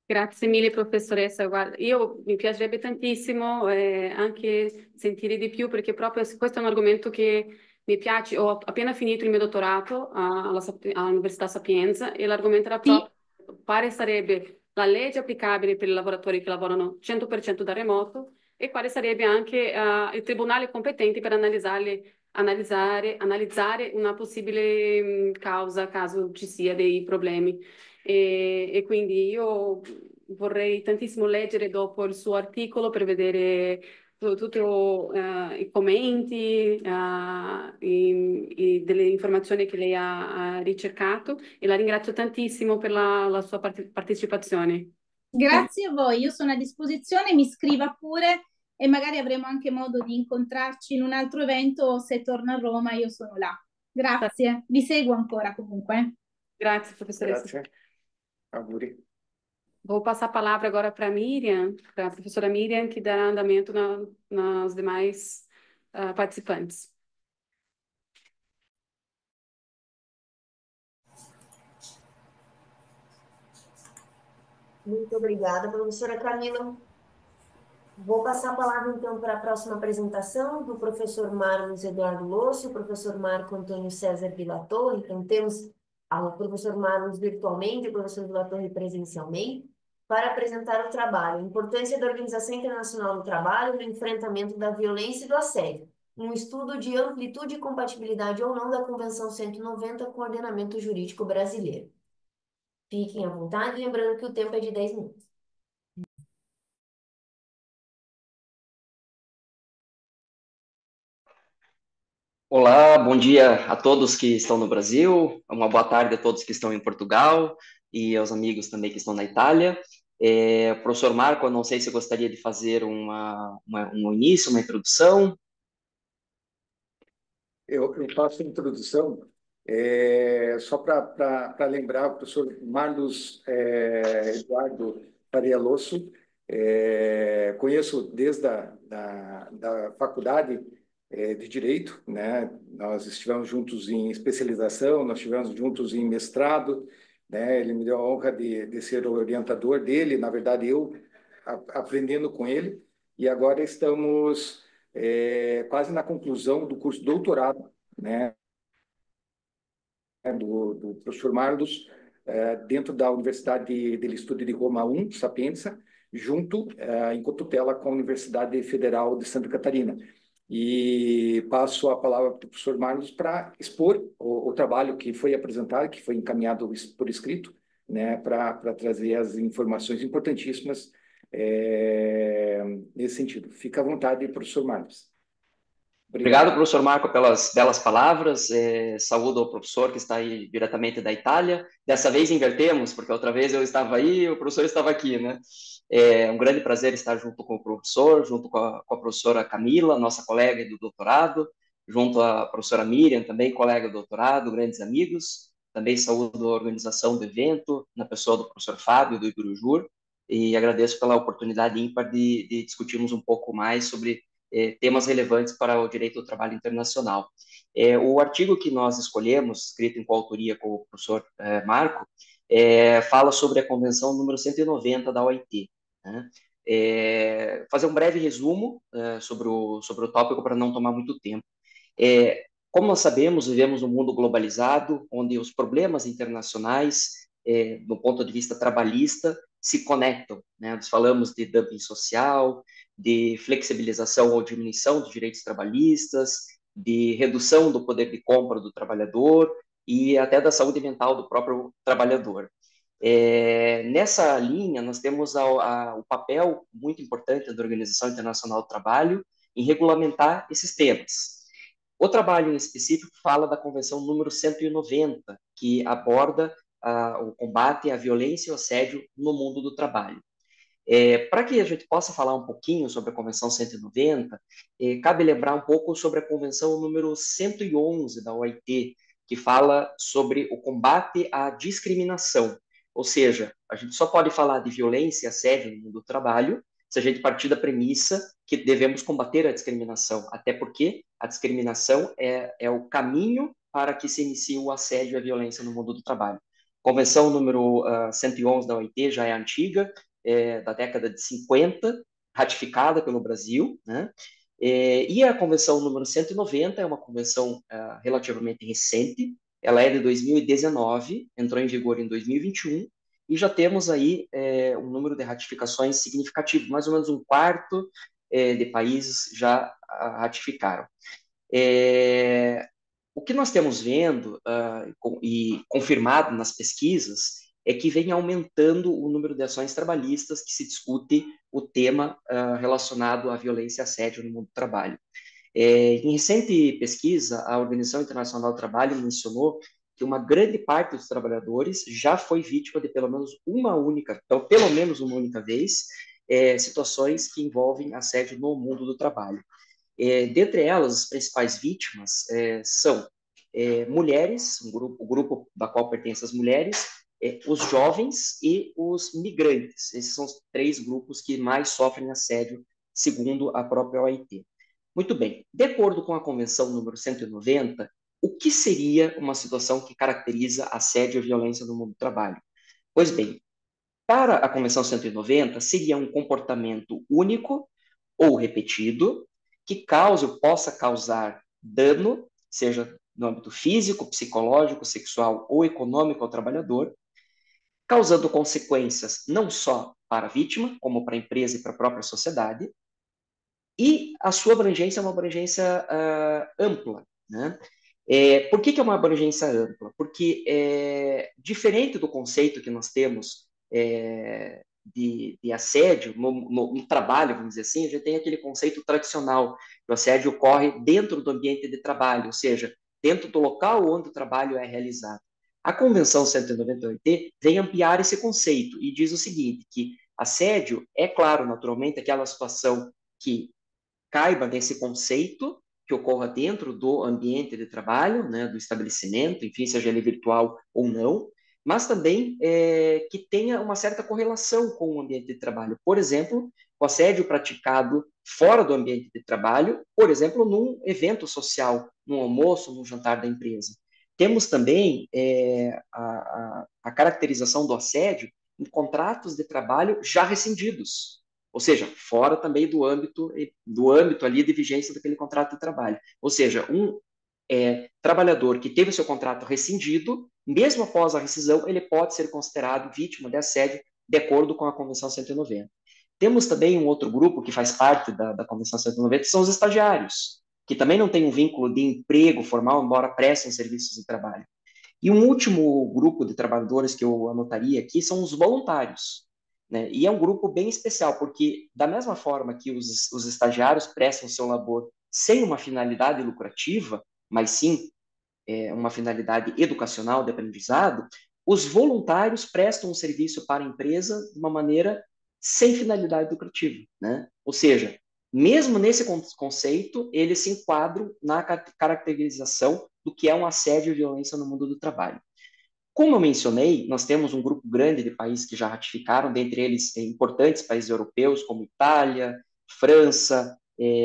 Grazie mille professoressa, guarda, mi piacerebbe tantissimo anche sentire di più perché proprio questo è un argomento che mi piace. Ho appena finito il mio dottorato all'Università Sapienza e l'argomento era Sì, proprio quale sarebbe la legge applicabile per i lavoratori che lavorano 100% da remoto e quale sarebbe anche il tribunale competente per analizzare una possibile causa caso ci sia dei problemi. E quindi io vorrei tantissimo leggere dopo il suo articolo per vedere tutti i commenti, delle informazioni che lei ha ricercato e la ringrazio tantissimo per la sua partecipazione. grazie a voi, io sono a disposizione, mi scriva pure e magari avremo anche modo di incontrarci in un altro evento o se torno a Roma io sono là. Grazie, vi seguo ancora comunque. Grazie, professoressa. Grazie. Auguri. Vou passar a palavra agora para a Miriam, para a professora Miriam, que dará andamento nas demais participantes. Muito obrigada, professora Camila. Vou passar a palavra, então, para a próxima apresentação do professor Marlos Eduardo Losso e o professor Marco Antônio César Vilatorre. Então, temos o professor Marlos virtualmente e o professor Vilatorre presencialmente, para apresentar o trabalho, a importância da Organização Internacional do Trabalho no enfrentamento da violência e do assédio, um estudo de amplitude e compatibilidade ou não da Convenção 190 com o ordenamento jurídico brasileiro. Fiquem à vontade, lembrando que o tempo é de 10 minutos. Olá, bom dia a todos que estão no Brasil, uma boa tarde a todos que estão em Portugal e aos amigos também que estão na Itália. Professor Marco, eu não sei se gostaria de fazer um início, uma introdução. Eu faço a introdução só para lembrar o professor Marlos Eduardo Faria Losso Conheço desde da faculdade de Direito, né? Nós estivemos juntos em especialização, nós estivemos juntos em mestrado, né? Ele me deu a honra de ser o orientador dele, na verdade eu aprendendo com ele, e agora estamos quase na conclusão do curso de doutorado, né? Do professor Marlos, dentro da Universidade del Estúdio de Roma 1, Sapienza, junto, em cotutela com a Universidade Federal de Santa Catarina. E passo a palavra para o professor Marlos para expor o trabalho que foi apresentado, que foi encaminhado por escrito, né, para trazer as informações importantíssimas nesse sentido. Fica à vontade, professor Marlos. Obrigado, professor Marco, pelas belas palavras. Saúdo ao professor que está aí diretamente da Itália. Dessa vez invertemos, porque outra vez eu estava aí e o professor estava aqui, né? É um grande prazer estar junto com o professor, junto com a professora Camila, nossa colega do doutorado, junto à professora Miriam, também colega do doutorado, grandes amigos. Também saúdo a organização do evento, na pessoa do professor Fábio, do Ibirujur, e agradeço pela oportunidade ímpar de discutirmos um pouco mais sobre temas relevantes para o direito do trabalho internacional. O artigo que nós escolhemos, escrito em coautoria com o professor Marco, fala sobre a Convenção número 190 da OIT. Né? Fazer um breve resumo sobre o tópico para não tomar muito tempo. Como nós sabemos, vivemos num mundo globalizado, onde os problemas internacionais, do ponto de vista trabalhista, se conectam. Né? Nós falamos de dumping social, de flexibilização ou diminuição dos direitos trabalhistas, de redução do poder de compra do trabalhador e até da saúde mental do próprio trabalhador. Nessa linha, nós temos o papel muito importante da Organização Internacional do Trabalho em regulamentar esses temas. O trabalho em específico fala da Convenção número 190, que aborda o combate à violência e ao assédio no mundo do trabalho. Para que a gente possa falar um pouquinho sobre a Convenção 190, cabe lembrar um pouco sobre a Convenção número 111 da OIT, que fala sobre o combate à discriminação. Ou seja, a gente só pode falar de violência e assédio no mundo do trabalho se a gente partir da premissa que devemos combater a discriminação, até porque a discriminação é o caminho para que se inicie o assédio e a violência no mundo do trabalho. Convenção número 111 da OIT já é antiga, da década de 50, ratificada pelo Brasil, né? E a Convenção número 190 é uma convenção relativamente recente, ela é de 2019, entrou em vigor em 2021, e já temos aí um número de ratificações significativo, mais ou menos um quarto de países já ratificaram. O que nós temos vendo e confirmado nas pesquisas é que vem aumentando o número de ações trabalhistas que se discute o tema relacionado à violência e assédio no mundo do trabalho. Em recente pesquisa, a Organização Internacional do Trabalho mencionou que uma grande parte dos trabalhadores já foi vítima de pelo menos uma única vez, situações que envolvem assédio no mundo do trabalho. Dentre elas, as principais vítimas são mulheres, o grupo da qual pertencem as mulheres, os jovens e os migrantes. Esses são os três grupos que mais sofrem assédio, segundo a própria OIT. Muito bem, de acordo com a Convenção número 190, o que seria uma situação que caracteriza assédio e violência no mundo do trabalho? Pois bem, para a Convenção 190, seria um comportamento único ou repetido que cause ou possa causar dano, seja no âmbito físico, psicológico, sexual ou econômico ao trabalhador, causando consequências não só para a vítima, como para a empresa e para a própria sociedade, e a sua abrangência é uma abrangência ampla, né? Por que é uma abrangência ampla? Porque, diferente do conceito que nós temos de assédio no trabalho, vamos dizer assim, a gente tem aquele conceito tradicional, que o assédio ocorre dentro do ambiente de trabalho, ou seja, dentro do local onde o trabalho é realizado. A Convenção 198 vem ampliar esse conceito e diz o seguinte, que assédio é, claro, naturalmente, aquela situação que caiba nesse conceito, que ocorra dentro do ambiente de trabalho, né, do estabelecimento, enfim, seja ele virtual ou não, mas também que tenha uma certa correlação com o ambiente de trabalho. Por exemplo, o assédio praticado fora do ambiente de trabalho, por exemplo, num evento social, num almoço, num jantar da empresa. Temos também a caracterização do assédio em contratos de trabalho já rescindidos, ou seja, fora também do âmbito ali de vigência daquele contrato de trabalho. Ou seja, um trabalhador que teve o seu contrato rescindido, mesmo após a rescisão, ele pode ser considerado vítima de assédio de acordo com a Convenção 190. Temos também um outro grupo que faz parte da Convenção 190, que são os estagiários, que também não têm um vínculo de emprego formal, embora prestem serviços de trabalho. E um último grupo de trabalhadores que eu anotaria aqui são os voluntários, né? E é um grupo bem especial, porque da mesma forma que os estagiários prestam seu labor sem uma finalidade lucrativa, mas sim uma finalidade educacional de aprendizado, os voluntários prestam um serviço para a empresa de uma maneira sem finalidade lucrativa, né? Ou seja, mesmo nesse conceito, eles se enquadram na caracterização do que é um assédio e violência no mundo do trabalho. Como eu mencionei, nós temos um grupo grande de países que já ratificaram, dentre eles importantes países europeus como Itália, França,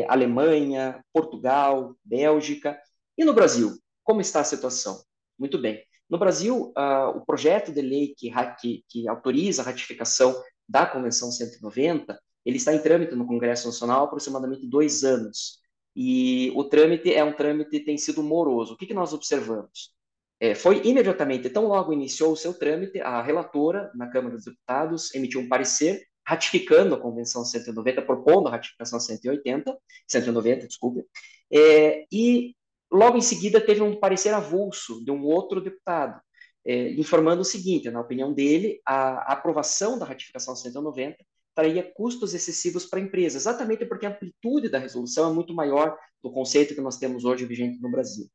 Alemanha, Portugal, Bélgica. E no Brasil, como está a situação? Muito bem. No Brasil, o projeto de lei que autoriza a ratificação da Convenção 190, ele está em trâmite no Congresso Nacional há aproximadamente 2 anos. E o trâmite é um trâmite que tem sido moroso. O que nós observamos? Foi imediatamente, tão logo iniciou o seu trâmite, a relatora, na Câmara dos Deputados, emitiu um parecer ratificando a Convenção 190, propondo a ratificação 190, desculpe, e logo em seguida teve um parecer avulso de um outro deputado, informando o seguinte, na opinião dele, a aprovação da ratificação 190 traria custos excessivos para a empresa, exatamente porque a amplitude da resolução é muito maior do conceito que nós temos hoje vigente no Brasil.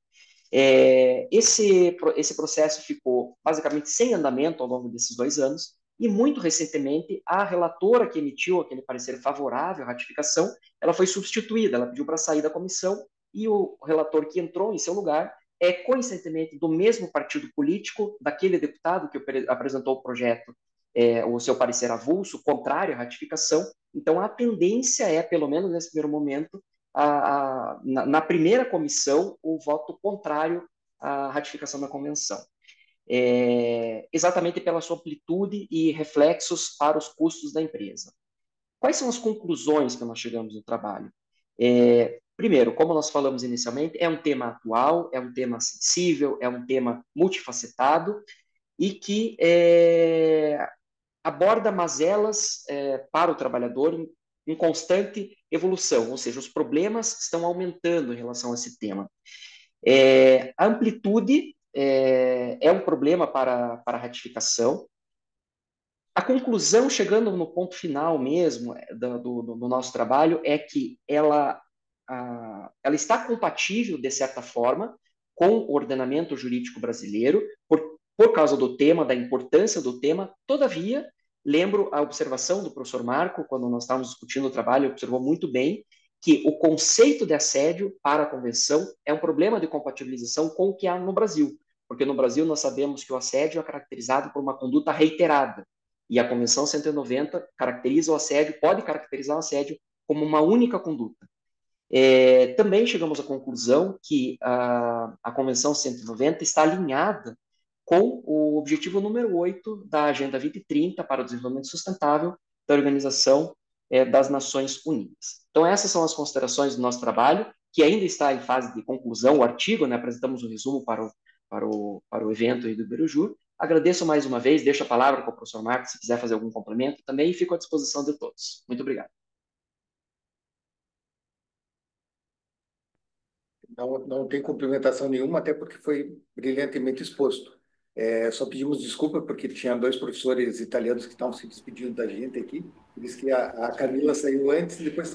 Esse processo ficou basicamente sem andamento ao longo desses 2 anos e muito recentemente a relatora que emitiu aquele parecer favorável à ratificação, ela foi substituída, ela pediu para sair da comissão e o relator que entrou em seu lugar é coincidentemente do mesmo partido político daquele deputado que apresentou o projeto, o seu parecer avulso, contrário à ratificação. Então a tendência é, pelo menos nesse primeiro momento, na primeira comissão, o voto contrário à ratificação da convenção, exatamente pela sua amplitude e reflexos para os custos da empresa. Quais são as conclusões que nós chegamos no trabalho? Primeiro, como nós falamos inicialmente, é um tema atual, é um tema sensível, é um tema multifacetado e que aborda mazelas para o trabalhor em constante evolução, ou seja, os problemas estão aumentando em relação a esse tema. A amplitude é um problema para a ratificação. A conclusão, chegando no ponto final mesmo do nosso trabalho, é que ela está compatível, de certa forma, com o ordenamento jurídico brasileiro, por causa do tema, da importância do tema. Todavia, lembro a observação do professor Marco, quando nós estávamos discutindo o trabalho, observou muito bem que o conceito de assédio para a convenção é um problema de compatibilização com o que há no Brasil, porque no Brasil nós sabemos que o assédio é caracterizado por uma conduta reiterada, e a Convenção 190 caracteriza o assédio, pode caracterizar o assédio como uma única conduta. Também chegamos à conclusão que a Convenção 190 está alinhada com o objetivo número 8 da Agenda 2030 para o Desenvolvimento Sustentável da Organização das Nações Unidas. Então, essas são as considerações do nosso trabalho, que ainda está em fase de conclusão, o artigo, né, apresentamos um resumo para o evento aí do Iberojur. Agradeço mais uma vez, deixo a palavra para o professor Marcos, se quiser fazer algum complemento também, e fico à disposição de todos. Muito obrigado. Não tem complementação nenhuma, até porque foi brilhantemente exposto. Só pedimos desculpa porque tinha 2 professores italianos que estavam se despedindo da gente aqui. Por isso que a Camila saiu antes e depois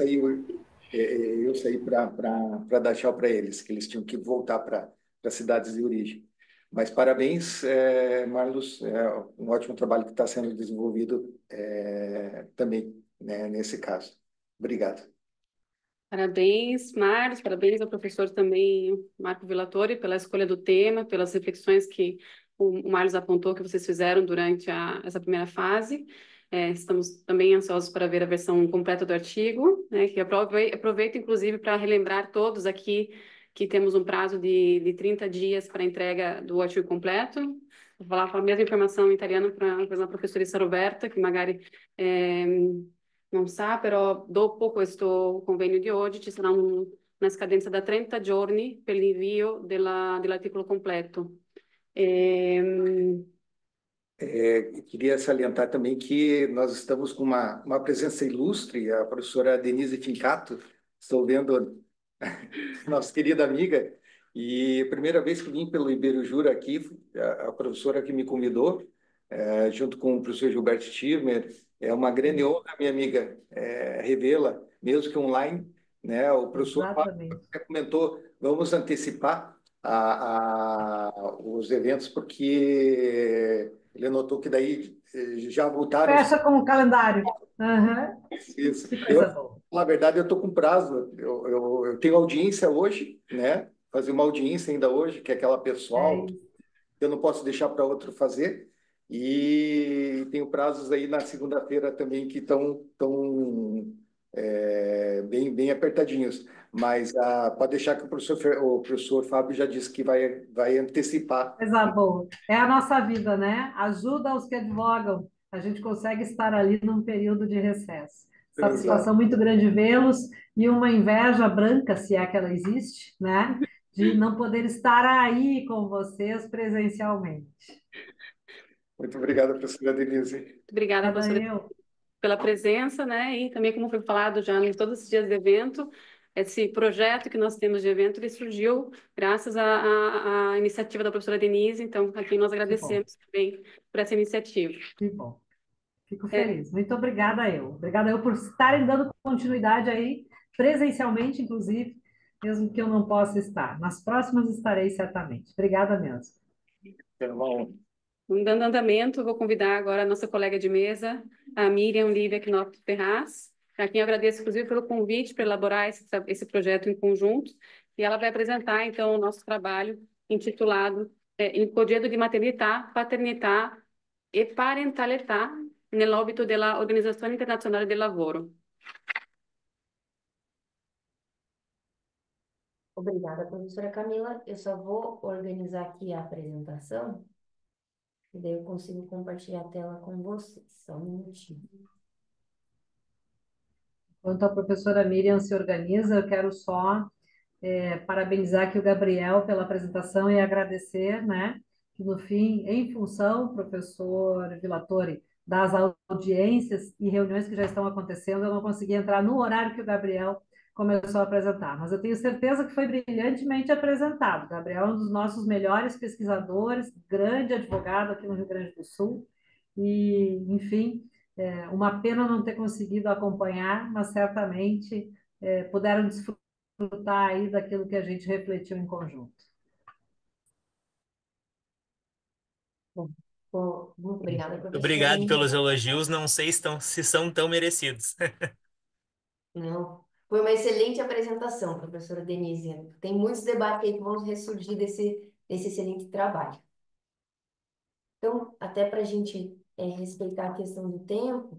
eu saí para dar tchau para eles, que eles tinham que voltar para as cidades de origem. Mas parabéns, Marlos, um ótimo trabalho que está sendo desenvolvido também, né, nesse caso. Obrigado. Parabéns, Marcos, parabéns ao professor também, Marco Villatori, pela escolha do tema, pelas reflexões que o Marlos apontou que vocês fizeram durante essa primeira fase. Estamos também ansiosos para ver a versão completa do artigo, né, que aproveito, inclusive, para relembrar todos aqui que temos um prazo de 30 dias para a entrega do artigo completo. Vou falar a mesma informação em italiano para a professoressa Roberta, que magari non sa, però dopo questo convegno di oggi ci sarà una scadenza da 30 giorni per l'invio dell'articolo completo. Queria salientar também que nós estamos com uma presença ilustre, a professora Denise Fincato, estou vendo nossa querida amiga, e a primeira vez que vim pelo Ibero Jura aqui, a professora que me convidou, junto com o professor Gilberto Schirmer, é uma grande honra, minha amiga, revê-la, mesmo que online, né? O professor Fábio Exatamente. comentou, vamos antecipar os eventos, porque ele notou que daí já voltaram. Fecha com o calendário. Aham. Isso. Que coisa boa. Na verdade, eu estou com prazo. Eu tenho audiência hoje, né? Fazer uma audiência ainda hoje, que é aquela pessoal, isso. eu não posso deixar para outro fazer. E tenho prazos aí na segunda-feira também que estão bem apertadinhos. Mas pode deixar que o professor Fábio já disse que vai antecipar. Coisa boa. É a nossa vida, né? Ajuda os que advogam. A gente consegue estar ali num período de recesso. Satisfação muito grande vê-los e uma inveja branca, se é que ela existe, né? De não poder estar aí com vocês presencialmente. Muito obrigado, professora Denise. Obrigada, professora, Eu. pela presença, né? E também, como foi falado já em todos os dias de evento, esse projeto que nós temos de evento, ele surgiu graças à iniciativa da professora Denise, então, aqui nós agradecemos também por essa iniciativa. Que bom. Fico feliz. Muito obrigada eu. Obrigada eu por estarem dando continuidade aí, presencialmente, inclusive, mesmo que eu não possa estar. Nas próximas estarei certamente. Obrigada mesmo. Dando andamento, vou convidar agora a nossa colega de mesa, a Miriam Lívia Knopf Ferraz, a quem eu agradeço, inclusive, pelo convite para elaborar esse projeto em conjunto, e ela vai apresentar, então, o nosso trabalho intitulado Il Congédio di Maternità, Paternità e Parentalità nell'ambito della Organizzazione Internazionale del Lavoro. Obrigada, professora Camila. Eu só vou organizar aqui a apresentação, e daí eu consigo compartilhar a tela com vocês. Só um minutinho. Enquanto a professora Miriam se organiza, eu quero só parabenizar aqui o Gabriel pela apresentação e agradecer, né, que no fim, em função, professor Vilatori, das audiências e reuniões que já estão acontecendo, eu não consegui entrar no horário que o Gabriel começou a apresentar, mas eu tenho certeza que foi brilhantemente apresentado. O Gabriel é um dos nossos melhores pesquisadores, grande advogado aqui no Rio Grande do Sul, e, enfim, uma pena não ter conseguido acompanhar, mas certamente puderam desfrutar aí daquilo que a gente refletiu em conjunto. Bom, muito obrigada, professora. Obrigado pelos elogios, não sei se são tão merecidos. Não, foi uma excelente apresentação, professora Denise. Tem muitos debates aí que vão ressurgir desse excelente trabalho. Então, até para a gente respeitar a questão do tempo,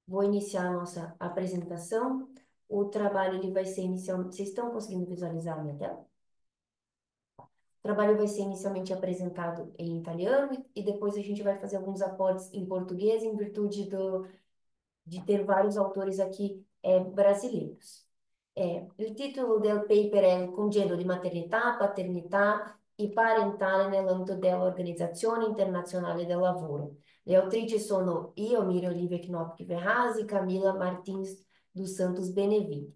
vou iniciar a nossa apresentação. O trabalho ele vai ser inicialmente... Vocês estão conseguindo visualizar a minha tela? O trabalho vai ser inicialmente apresentado em italiano e depois a gente vai fazer alguns aportes em português em virtude de ter vários autores aqui brasileiros. Il titolo del paper è Il congedo di maternità, paternità e parentale nell'ambito dell'Organizzazione Internazionale del Lavoro. Le autrici sono io, Miriam Olivia Knopf Ferraz e Camila Martins dos Santos Benevides.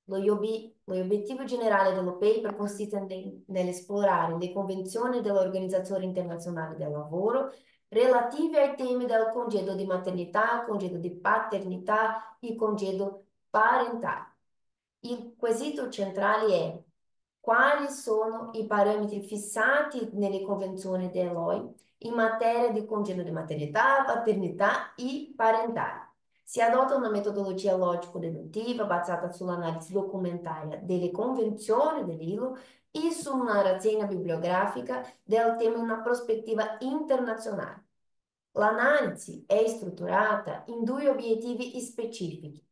L'obiettivo generale dello paper consiste nell'esplorare le convenzioni dell'Organizzazione Internazionale del Lavoro relative ai temi del congedo di maternità, congedo di paternità e congedo parentale. Il quesito centrale è quali sono i parametri fissati nelle convenzioni dell'OI in materia di congedo di maternità, paternità e parentale. Si adotta una metodologia logico-deduttiva basata sull'analisi documentaria delle convenzioni dell'ILO e su una rassegna bibliografica del tema in una prospettiva internazionale. L'analisi è strutturata in due obiettivi specifici.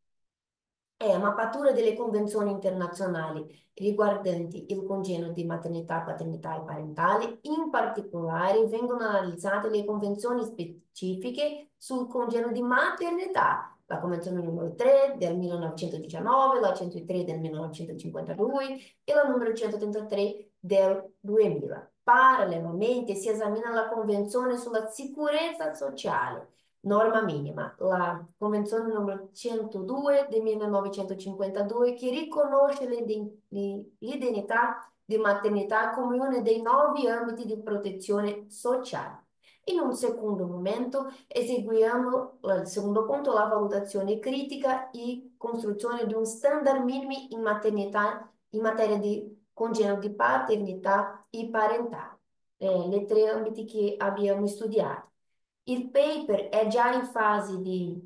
È mappatura delle convenzioni internazionali riguardanti il congedo di maternità, paternità e parentale. In particolare vengono analizzate le convenzioni specifiche sul congedo di maternità, la Convenzione numero 3 del 1919, la 103 del 1952 e la numero 133 del 2000. Parallelamente si esamina la Convenzione sulla sicurezza sociale, norma minima, la Convenzione numero 102 del 1952 che riconosce l'indennità di maternità come uno dei 9 ambiti di protezione sociale. In un secondo momento eseguiamo, il secondo punto, la valutazione critica e costruzione di un standard minimi in maternità, in materia di congedo di paternità e parentale, le 3 ambiti che abbiamo studiato. Il paper è già in fase di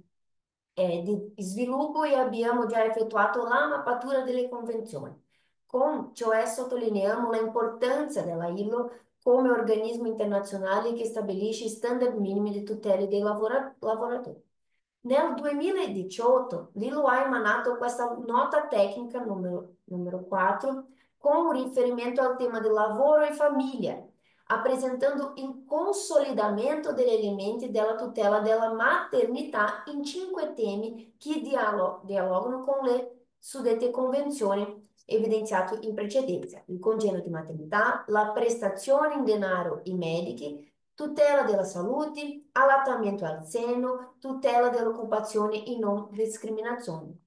sviluppo e abbiamo già effettuato la mappatura delle convenzioni. Con cioè sottolineiamo l'importanza della ILO come organismo internazionale che stabilisce standard minimi di tutela dei lavoratori. Nel 2018 l'ILO ha emanato questa nota tecnica numero 4 con riferimento al tema del lavoro e famiglia, apresentando il consolidamento degli elementi della tutela della maternità in 5 temi che dialogano con le suddette convenzioni evidenziate in precedenza: il congedo di maternità, la prestazione in denaro ai medici, tutela della salute, allattamento al seno, tutela dell'occupazione e non discriminazione.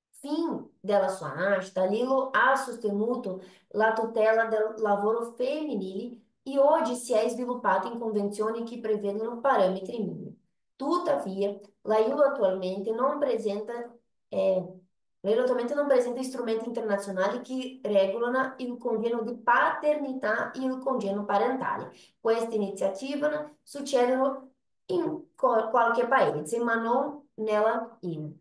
Fin della sua nascita, l'ILO ha sostenuto la tutela del lavoro femminile e oggi si è sviluppato in convenzioni che prevedono parametri minimi. Tuttavia, la ILO attualmente non presenta strumenti internazionali che regolano il congedo di paternità e il congedo parentale. Queste iniziative succedono in qualche paese, ma non nella ILO.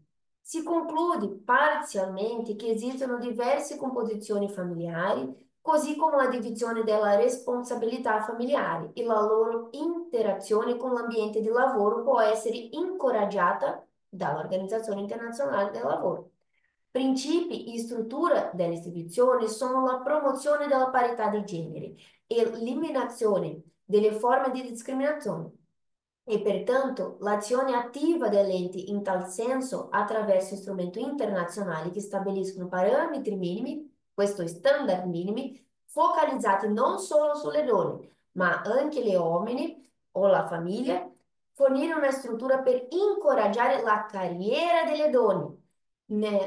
Si conclude parzialmente che esistono diverse composizioni familiari, così come la divisione della responsabilità familiare e la loro interazione con l'ambiente di lavoro può essere incoraggiata dall'Organizzazione Internazionale del Lavoro. Principi e struttura delle istituzioni sono la promozione della parità di genere e l'eliminazione delle forme di discriminazione e pertanto l'azione attiva degli enti in tal senso attraverso strumenti internazionali che stabiliscono parametri minimi, questo standard minimi, focalizzati non solo sulle donne, ma anche gli uomini o la famiglia, fornire una struttura per incoraggiare la carriera delle donne,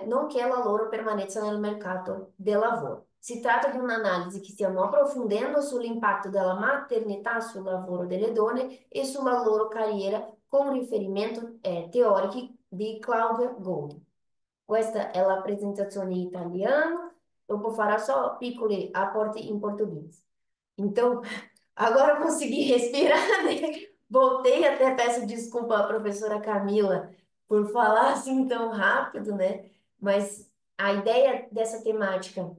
nonché la loro permanenza nel mercato del lavoro. Si tratta di un'analisi che stiamo approfondendo sull'impatto della maternità sul lavoro delle donne e sulla loro carriera con riferimento teorico di Claudia Gold. Questa è la presentazione in italiano, dopo farò só piccoli apporti in português. Então, agora eu consegui respirar, né? Voltei, até peço desculpa à professora Camila por falar assim tão rápido, né? Mas a ideia dessa temática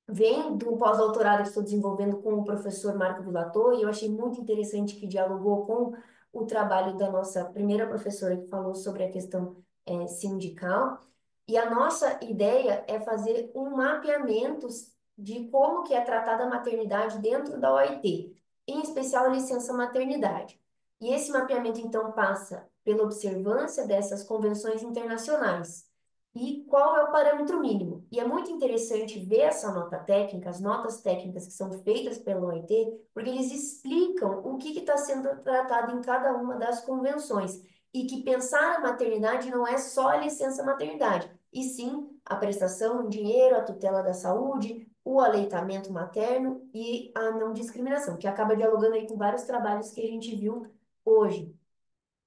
vem do pós-doutorado que estou desenvolvendo com o professor Marco Vilator, e eu achei muito interessante que dialogou com o trabalho da nossa primeira professora que falou sobre a questão sindical. E a nossa ideia é fazer um mapeamento de como que é tratada a maternidade dentro da OIT, em especial a licença maternidade. E esse mapeamento, então, passa pela observância dessas convenções internacionais. E qual é o parâmetro mínimo? E é muito interessante ver essa nota técnica, as notas técnicas que são feitas pela OIT, porque eles explicam o que está sendo tratado em cada uma das convenções. E que pensar a maternidade não é só a licença maternidade, e sim a prestação em dinheiro, a tutela da saúde, o aleitamento materno e a não discriminação, que acaba dialogando aí com vários trabalhos que a gente viu hoje.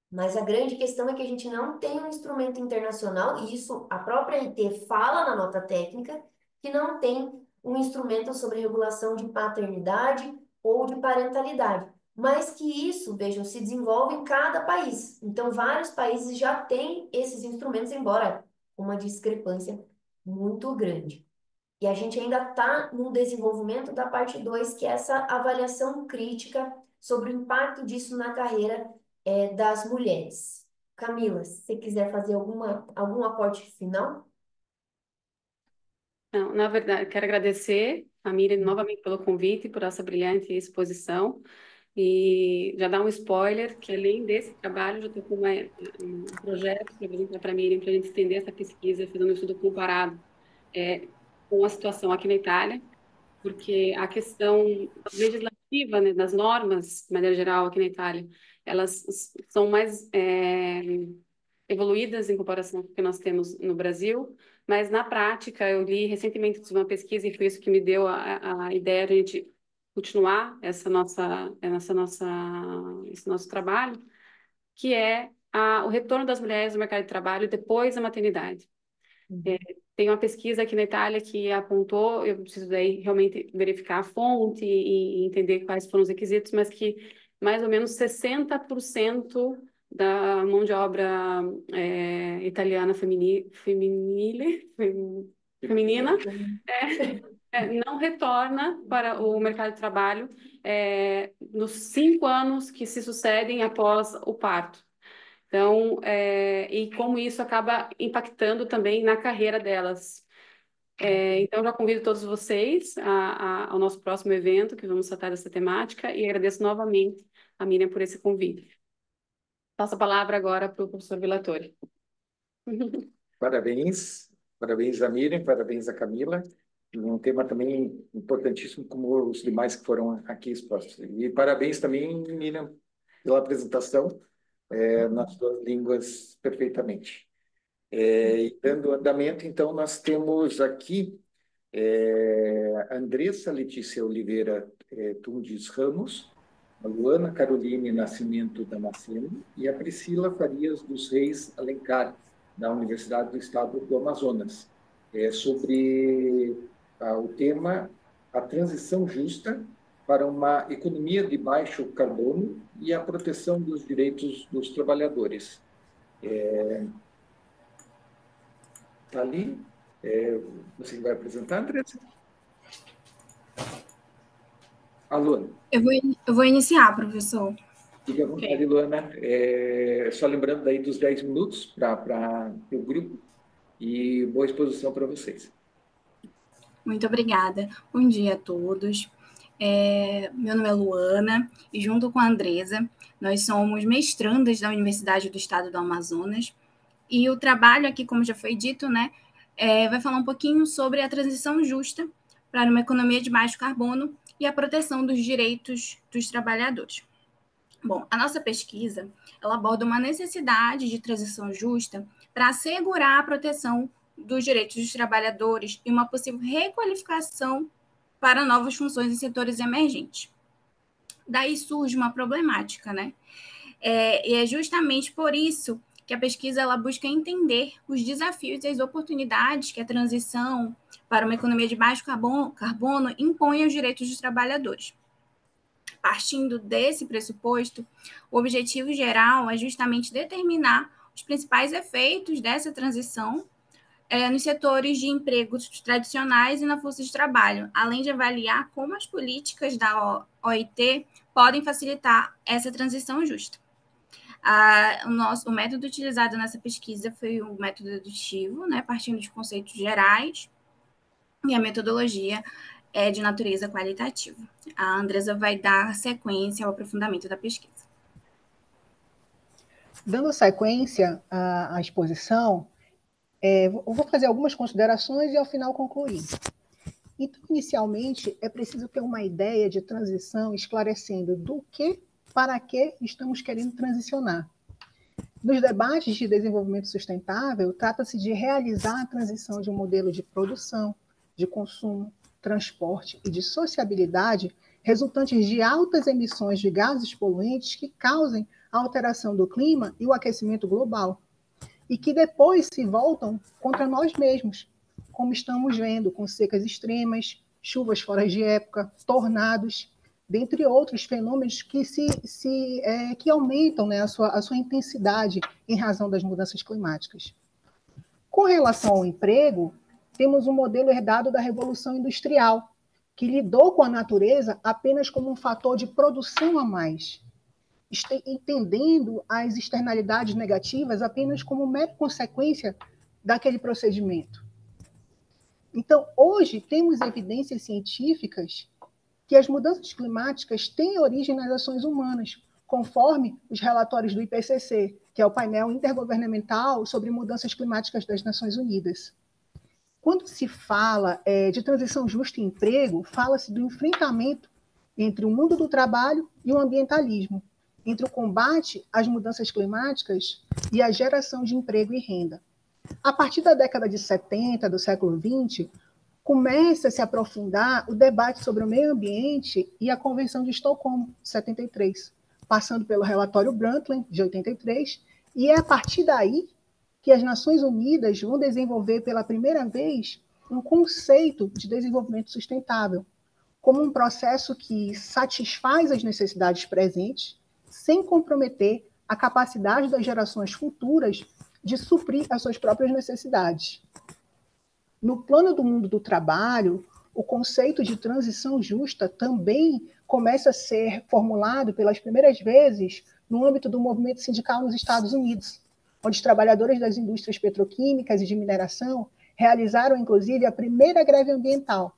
Mas a grande questão é que a gente não tem um instrumento internacional, e isso a própria IT fala na nota técnica, que não tem um instrumento sobre regulação de paternidade ou de parentalidade. mas que isso, vejam, se desenvolve em cada país. Então, vários países já têm esses instrumentos, embora com uma discrepância muito grande. E a gente ainda está no desenvolvimento da parte 2, que é essa avaliação crítica sobre o impacto disso na carreira das mulheres. Camila, se você quiser fazer algum aporte final? Não, na verdade, quero agradecer a Miriam novamente pelo convite, por essa brilhante exposição. E já dar um spoiler, que além desse trabalho, já estou com um projeto para apresentar para a Miriam, para a gente estender essa pesquisa, fazendo um estudo comparado com a situação aqui na Itália, porque a questão legislativa, né, das normas, de maneira geral, aqui na Itália, elas são mais evoluídas em comparação com o que nós temos no Brasil, mas na prática, eu li recentemente uma pesquisa e foi isso que me deu a ideia de a gente continuar esse nosso trabalho, que é o retorno das mulheres ao mercado de trabalho depois da maternidade. Tem uma pesquisa aqui na Itália que apontou, eu preciso daí realmente verificar a fonte e entender quais foram os requisitos, mas que mais ou menos 60% da mão de obra italiana feminina não retorna para o mercado de trabalho nos 5 anos que se sucedem após o parto. Então, e como isso acaba impactando também na carreira delas. Então, já convido todos vocês ao nosso próximo evento, que vamos tratar dessa temática, e agradeço novamente a Miriam por esse convite. Passo a palavra agora para o professor Vilatori. Parabéns, parabéns a Miriam, parabéns a Camila. Um tema também importantíssimo, como os demais que foram aqui expostos. E parabéns também, Miriam, pela apresentação nas duas línguas perfeitamente. E dando andamento, então, nós temos aqui a Andressa Letícia Oliveira Tundes Ramos, a Luana Caroline Nascimento Damasceno e a Priscila Farias dos Reis Alencar, da Universidade do Estado do Amazonas, sobre o tema a transição justa para uma economia de baixo carbono e a proteção dos direitos dos trabalhadores. Está ali. Você vai apresentar, Andressa? Luana. Eu vou iniciar, professor. Fique à vontade, Luana. Só lembrando daí dos 10 minutos para o grupo e boa exposição para vocês. Muito obrigada. Bom dia a todos. Meu nome é Luana e junto com a Andresa, nós somos mestrandas da Universidade do Estado do Amazonas e o trabalho aqui, como já foi dito, né, vai falar um pouquinho sobre a transição justa para uma economia de baixo carbono e a proteção dos direitos dos trabalhadores. Bom, a nossa pesquisa, ela aborda uma necessidade de transição justa para assegurar a proteção dos direitos dos trabalhadores e uma possível requalificação para novas funções em setores emergentes. Daí surge uma problemática, né? E é justamente por isso que a pesquisa ela busca entender os desafios e as oportunidades que a transição para uma economia de baixo carbono impõe aos direitos dos trabalhadores. Partindo desse pressuposto, o objetivo geral é justamente determinar os principais efeitos dessa transição nos setores de empregos tradicionais e na força de trabalho, além de avaliar como as políticas da OIT podem facilitar essa transição justa. O método utilizado nessa pesquisa foi o método dedutivo, né, partindo de conceitos gerais, e a metodologia é de natureza qualitativa. A Andresa vai dar sequência ao aprofundamento da pesquisa. Dando sequência à exposição, eu vou fazer algumas considerações e, ao final, concluir. Então, inicialmente, é preciso ter uma ideia de transição esclarecendo do que para que estamos querendo transicionar. Nos debates de desenvolvimento sustentável, trata-se de realizar a transição de um modelo de produção, de consumo, transporte e de sociabilidade resultantes de altas emissões de gases poluentes que causem a alteração do clima e o aquecimento global, e que depois se voltam contra nós mesmos, como estamos vendo com secas extremas, chuvas fora de época, tornados, dentre outros fenômenos que aumentam, né, a sua intensidade em razão das mudanças climáticas. Com relação ao emprego, temos um modelo herdado da Revolução Industrial, que lidou com a natureza apenas como um fator de produção a mais, entendendo as externalidades negativas apenas como mera consequência daquele procedimento. Então, hoje, temos evidências científicas que as mudanças climáticas têm origem nas ações humanas, conforme os relatórios do IPCC, que é o painel intergovernamental sobre mudanças climáticas das Nações Unidas. Quando se fala de transição justa e emprego, fala-se do enfrentamento entre o mundo do trabalho e o ambientalismo, entre o combate às mudanças climáticas e a geração de emprego e renda. A partir da década de 70 do século XX, começa a se aprofundar o debate sobre o meio ambiente e a Convenção de Estocolmo, de 73, passando pelo relatório Brundtland, de 83, e é a partir daí que as Nações Unidas vão desenvolver pela primeira vez um conceito de desenvolvimento sustentável, como um processo que satisfaz as necessidades presentes, sem comprometer a capacidade das gerações futuras de suprir as suas próprias necessidades. No plano do mundo do trabalho, o conceito de transição justa também começa a ser formulado pelas primeiras vezes no âmbito do movimento sindical nos Estados Unidos, onde os trabalhadores das indústrias petroquímicas e de mineração realizaram, inclusive, a primeira greve ambiental.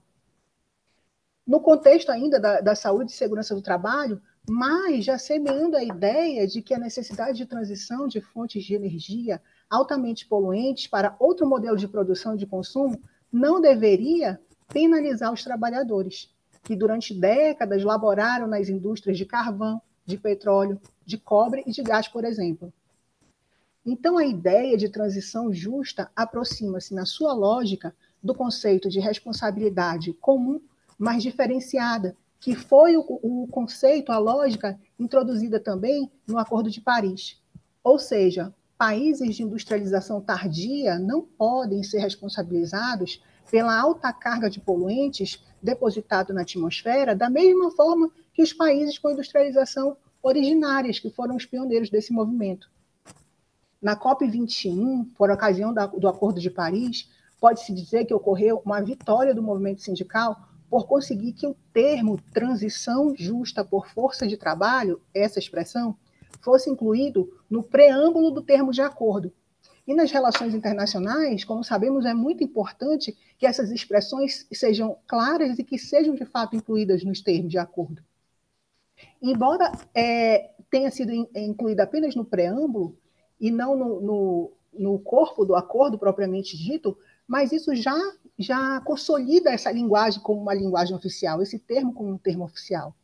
No contexto ainda da saúde e segurança do trabalho, mas já semeando a ideia de que a necessidade de transição de fontes de energia altamente poluentes para outro modelo de produção e de consumo não deveria penalizar os trabalhadores, que durante décadas laboraram nas indústrias de carvão, de petróleo, de cobre e de gás, por exemplo. Então, a ideia de transição justa aproxima-se, na sua lógica, do conceito de responsabilidade comum, mas diferenciada, que foi o conceito, a lógica introduzida também no Acordo de Paris. Ou seja, países de industrialização tardia não podem ser responsabilizados pela alta carga de poluentes depositado na atmosfera, da mesma forma que os países com industrialização originárias, que foram os pioneiros desse movimento. Na COP21, por ocasião do Acordo de Paris, pode-se dizer que ocorreu uma vitória do movimento sindical por conseguir que o termo transição justa por força de trabalho, essa expressão, fosse incluído no preâmbulo do termo de acordo. E nas relações internacionais, como sabemos, é muito importante que essas expressões sejam claras e que sejam, de fato, incluídas nos termos de acordo. Embora tenha sido incluída apenas no preâmbulo e não no corpo do acordo propriamente dito, mas isso já consolida essa linguagem como uma linguagem oficial, esse termo como um termo oficial.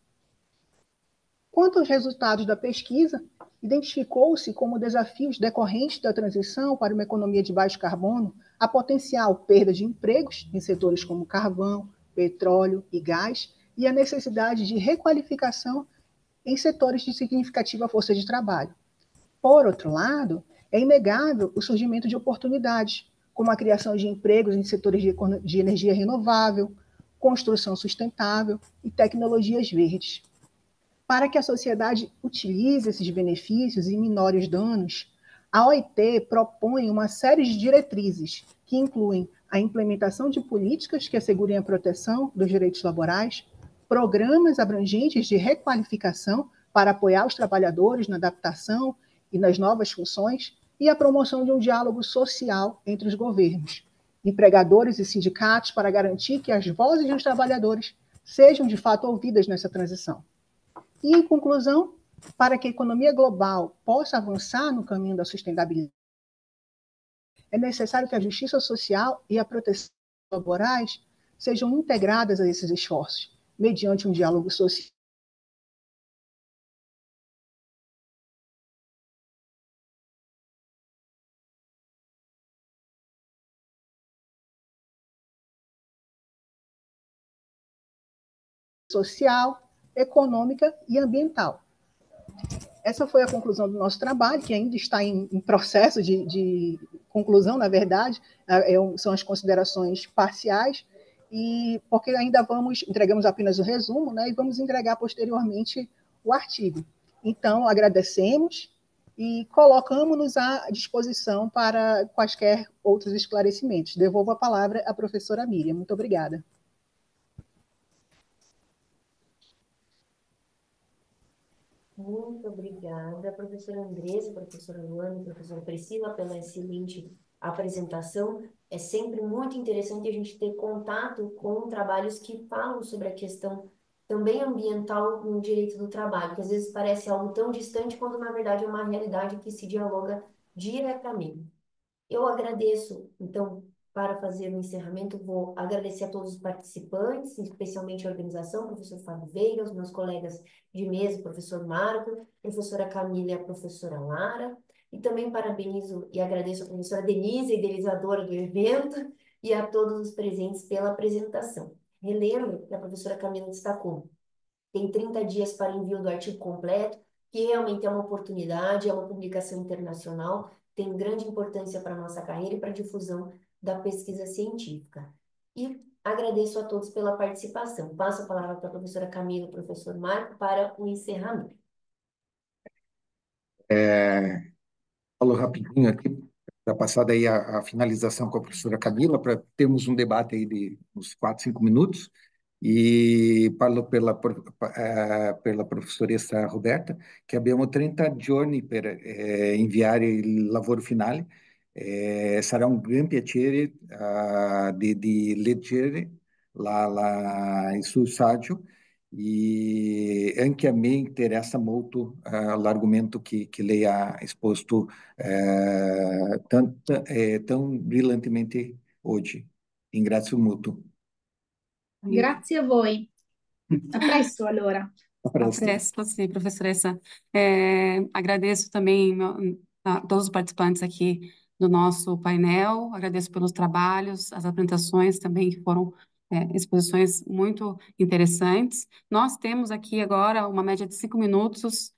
Quanto aos resultados da pesquisa, identificou-se como desafios decorrentes da transição para uma economia de baixo carbono a potencial perda de empregos em setores como carvão, petróleo e gás e a necessidade de requalificação em setores de significativa força de trabalho. Por outro lado, é inegável o surgimento de oportunidades, como a criação de empregos em setores de energia renovável, construção sustentável e tecnologias verdes. Para que a sociedade utilize esses benefícios e minore os danos, a OIT propõe uma série de diretrizes que incluem a implementação de políticas que assegurem a proteção dos direitos laborais, programas abrangentes de requalificação para apoiar os trabalhadores na adaptação e nas novas funções, e a promoção de um diálogo social entre os governos, empregadores e sindicatos para garantir que as vozes dos trabalhadores sejam de fato ouvidas nessa transição. E, em conclusão, para que a economia global possa avançar no caminho da sustentabilidade, é necessário que a justiça social e a proteção laborais sejam integradas a esses esforços, mediante um diálogo social social, econômica e ambiental. Essa foi a conclusão do nosso trabalho, que ainda está em processo de conclusão, na verdade, são as considerações parciais, e porque ainda entregamos apenas o resumo, né, e vamos entregar posteriormente o artigo. Então, agradecemos e colocamos-nos à disposição para quaisquer outros esclarecimentos. Devolvo a palavra à professora Miriam. Muito obrigada. Muito obrigada, professora Andressa, professora Luana, professora Priscila, pela excelente apresentação. É sempre muito interessante a gente ter contato com trabalhos que falam sobre a questão também ambiental no direito do trabalho, que às vezes parece algo tão distante, quando na verdade é uma realidade que se dialoga diretamente. Eu agradeço, então, para fazer o encerramento, vou agradecer a todos os participantes, especialmente a organização, professor Fábio Veiga, os meus colegas de mesa, professor Marco, professora Camila e a professora Lara, e também parabenizo e agradeço a professora Denise, idealizadora do evento, e a todos os presentes pela apresentação. Relembro que a professora Camila destacou: tem 30 dias para envio do artigo completo, que realmente é uma oportunidade, é uma publicação internacional, tem grande importância para a nossa carreira e para a difusão da pesquisa científica. E agradeço a todos pela participação. Passo a palavra para a professora Camila e o professor Marco para o encerramento. Falo rapidinho aqui, para passar daí a finalização com a professora Camila, para termos um debate aí de uns 4, 5 minutos, e pela professoressa Roberta, che abbiamo 30 giorni per inviare il lavoro finale. Sarà un gran piacere di leggere il suo saggio, e anche a me interessa molto l'argomento che lei ha esposto tão brilhantemente oggi. Ringrazio molto. Grazie a voi. A presto, allora. A presto. Presto, sim, professoressa. Agradeço também a todos os participantes aqui do nosso painel, agradeço pelos trabalhos, as apresentações também, que foram exposições muito interessantes. Nós temos aqui agora uma média de 5 minutos,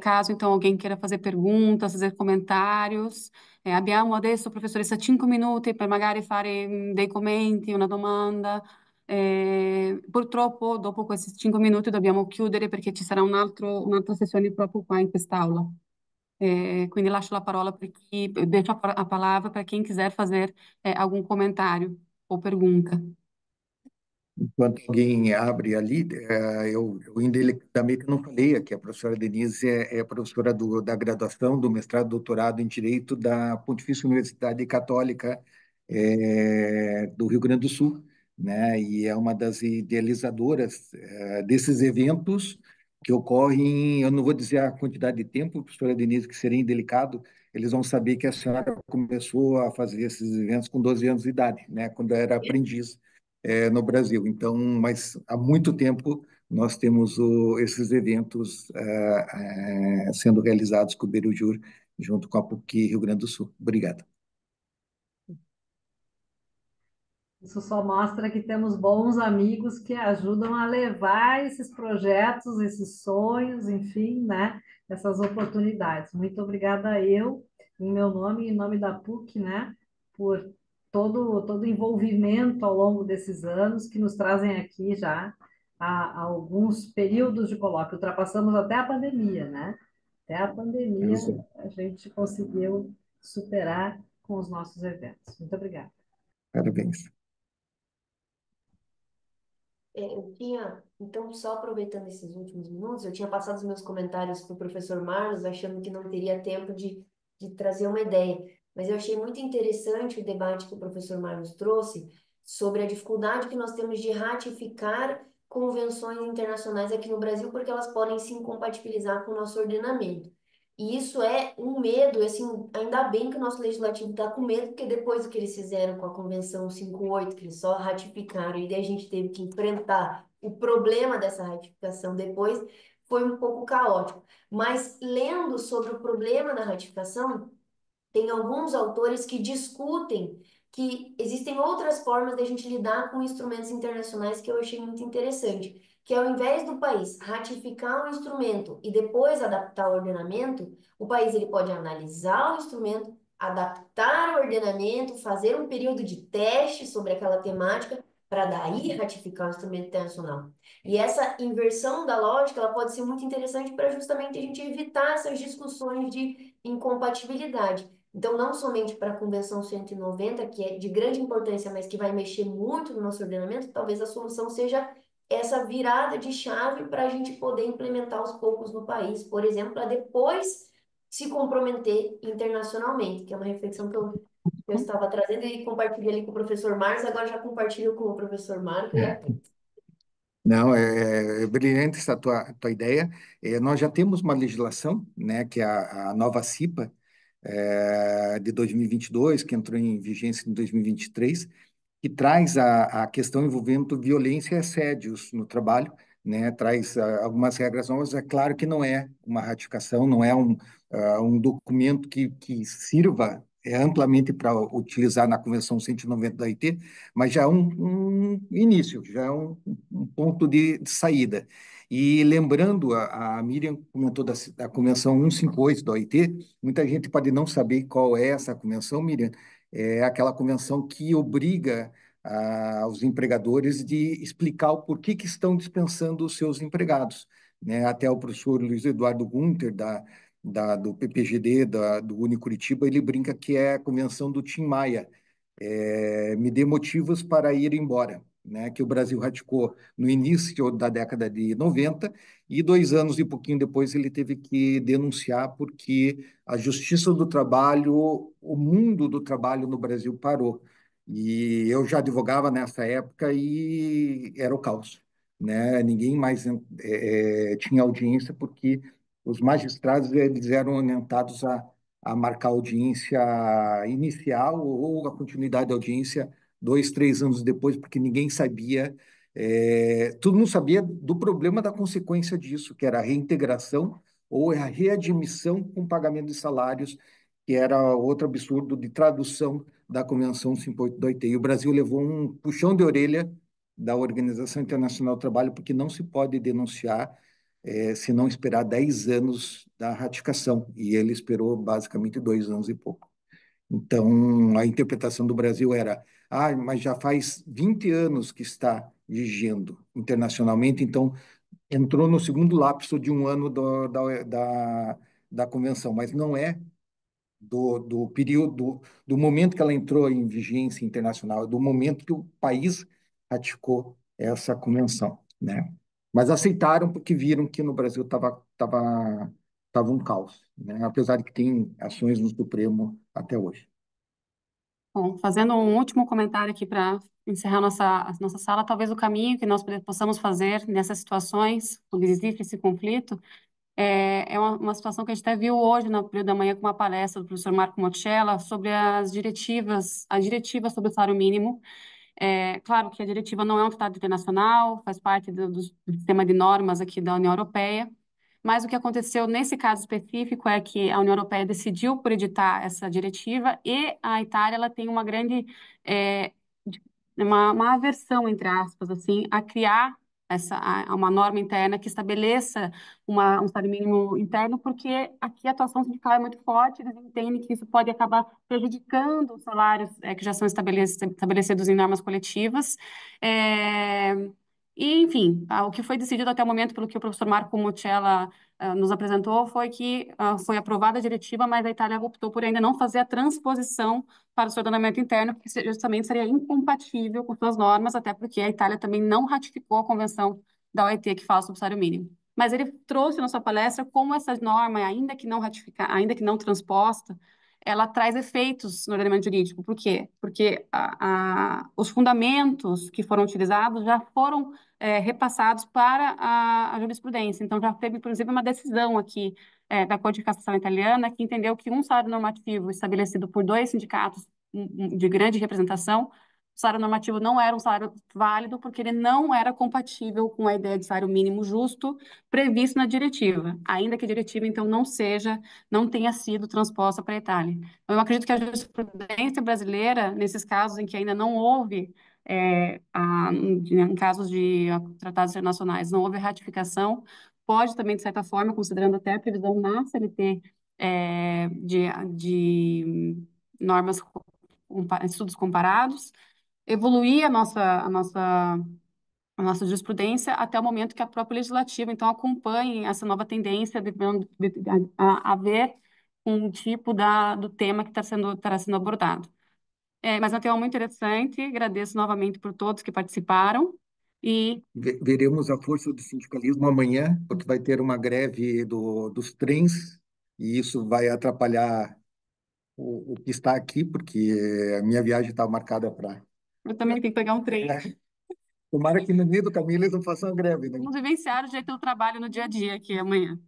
caso então alguém queira fazer perguntas, fazer comentários. Abbiamo adesso, professoressa, 5 minuti per magari fare dei commenti, una domanda. Purtroppo dopo questi 5 minuti dobbiamo chiudere perché ci sarà un'altra sessione proprio qua in quest'aula. Quindi lascio la parola per chi, deixo a palavra para quem quiser fazer algum comentário ou pergunta. Enquanto alguém abre ali, eu indelicadamente não falei que a professora Denise é professora da graduação, do mestrado, doutorado em Direito da Pontifícia Universidade Católica do Rio Grande do Sul, né? E é uma das idealizadoras desses eventos que ocorrem, eu não vou dizer a quantidade de tempo, professora Denise, que seria indelicado, eles vão saber que a senhora começou a fazer esses eventos com 12 anos de idade, né? Quando era aprendiz no Brasil. Então, mas há muito tempo nós temos esses eventos sendo realizados com o Birujur, junto com a PUC Rio Grande do Sul. Obrigado. Isso só mostra que temos bons amigos que ajudam a levar esses projetos, esses sonhos, enfim, né, essas oportunidades. Muito obrigada em meu nome e em nome da PUC, né, por todo o envolvimento ao longo desses anos que nos trazem aqui já a alguns períodos de colóquio. Ultrapassamos até a pandemia, né? Até a pandemia a gente conseguiu superar com os nossos eventos. Muito obrigada. Parabéns. Eu tinha, então, só aproveitando esses últimos minutos, eu tinha passado os meus comentários para o professor Marlos, achando que não teria tempo de trazer uma ideia. Mas eu achei muito interessante o debate que o professor Marlos trouxe sobre a dificuldade que nós temos de ratificar convenções internacionais aqui no Brasil, porque elas podem se incompatibilizar com o nosso ordenamento. E isso é um medo, assim, ainda bem que o nosso legislativo está com medo, porque depois do que eles fizeram com a Convenção 58, que eles só ratificaram, e daí a gente teve que enfrentar o problema dessa ratificação depois, foi um pouco caótico. Mas lendo sobre o problema da ratificação, tem alguns autores que discutem que existem outras formas de a gente lidar com instrumentos internacionais que eu achei muito interessante, que ao invés do país ratificar um instrumento e depois adaptar o ordenamento, o país ele pode analisar o instrumento, adaptar o ordenamento, fazer um período de teste sobre aquela temática para daí ratificar o instrumento internacional. E essa inversão da lógica, ela pode ser muito interessante para justamente a gente evitar essas discussões de incompatibilidade. Então, não somente para a Convenção 190, que é de grande importância, mas que vai mexer muito no nosso ordenamento, talvez a solução seja essa virada de chave para a gente poder implementar aos poucos no país, por exemplo, para depois se comprometer internacionalmente, que é uma reflexão que eu estava trazendo e compartilhei ali com o professor Marcos, agora já compartilho com o professor Marco e a todos. Não, é brilhante essa tua ideia. Nós já temos uma legislação, né, que é a nova CIPA, de 2022, que entrou em vigência em 2023, que traz a questão envolvendo violência e assédios no trabalho, né? Traz algumas regras novas. É claro que não é uma ratificação, não é um documento que sirva amplamente para utilizar na Convenção 190 da OIT, mas já é um início, já é um ponto de saída. E lembrando, a Miriam comentou da Convenção 158 da OIT, muita gente pode não saber qual é essa convenção, Miriam, é aquela convenção que obriga aos empregadores de explicar o porquê que estão dispensando os seus empregados, né? Até o professor Luiz Eduardo Gunter, do PPGD, do Unicuritiba, ele brinca que é a convenção do Tim Maia, me dê motivos para ir embora, né? Que o Brasil raticou no início da década de 90 e 2 anos e pouquinho depois ele teve que denunciar porque a Justiça do Trabalho, o mundo do trabalho no Brasil parou. E eu já advogava nessa época e era o caos, né? Ninguém mais tinha audiência porque os magistrados eles eram orientados a marcar a audiência inicial ou a continuidade da audiência 2, 3 anos depois, porque ninguém sabia, todo mundo sabia do problema da consequência disso, que era a reintegração ou a readmissão com pagamento de salários, que era outro absurdo de tradução da Convenção 158 da OIT. E o Brasil levou um puxão de orelha da Organização Internacional do Trabalho, porque não se pode denunciar se não esperar 10 anos da ratificação. E ele esperou basicamente 2 anos e pouco. Então, a interpretação do Brasil era: mas já faz 20 anos que está vigiando internacionalmente, então entrou no segundo lapso de 1 ano da convenção, mas não é do período, do momento que ela entrou em vigência internacional, do momento que o país ratificou essa convenção, né? Mas aceitaram porque viram que no Brasil tava um caos, né? Apesar de que tem ações no Supremo até hoje. Bom, fazendo um último comentário aqui para encerrar a nossa sala, talvez o caminho que nós possamos fazer nessas situações, quando existe esse conflito, é uma situação que a gente até viu hoje, no período da manhã, com uma palestra do professor Marco Motchella sobre a diretiva sobre o salário mínimo. Claro que a diretiva não é um tratado internacional, faz parte do sistema de normas aqui da União Europeia, mas o que aconteceu nesse caso específico é que a União Europeia decidiu por editar essa diretiva e a Itália ela tem uma grande é, de- uma aversão, entre aspas, assim, a criar uma norma interna que estabeleça um salário mínimo interno, porque aqui a atuação sindical é muito forte, eles entendem que isso pode acabar prejudicando os salários que já são estabelecidos em normas coletivas. É, e, enfim, o que foi decidido até o momento, pelo que o professor Marco Mucella nos apresentou, foi que foi aprovada a diretiva, mas a Itália optou por ainda não fazer a transposição para o seu ordenamento interno, porque justamente seria incompatível com suas normas, até porque a Itália também não ratificou a convenção da OIT que fala sobre o salário mínimo. Mas ele trouxe na sua palestra como essa norma, ainda que não ratificada, ainda que não transposta, ela traz efeitos no ordenamento jurídico. Por quê? Porque os fundamentos que foram utilizados já foram repassados para a jurisprudência. Então, já teve, inclusive, uma decisão aqui da Corte de Cassação italiana que entendeu que um salário normativo estabelecido por dois sindicatos de grande representação, o salário normativo não era um salário válido porque ele não era compatível com a ideia de salário mínimo justo previsto na diretiva, ainda que a diretiva, então, não tenha sido transposta para a Itália. Então, eu acredito que a jurisprudência brasileira, nesses casos em que ainda não houve em casos de tratados internacionais, não houve ratificação, pode também, de certa forma, considerando até a previsão na CLT de normas, estudos comparados, evoluir a nossa jurisprudência até o momento que a própria legislativa, então, acompanhe essa nova tendência a ver um tipo do tema que estará sendo abordado. Mas é um tema muito interessante, agradeço novamente por todos que participaram e Veremos a força do sindicalismo amanhã, porque vai ter uma greve dos trens, e isso vai atrapalhar o que está aqui, porque a minha viagem está marcada para. eu também tenho que pegar um trem. Tomara que no meio do caminho eles não façam a greve, né? Vamos vivenciar o jeito do trabalho no dia a dia aqui amanhã.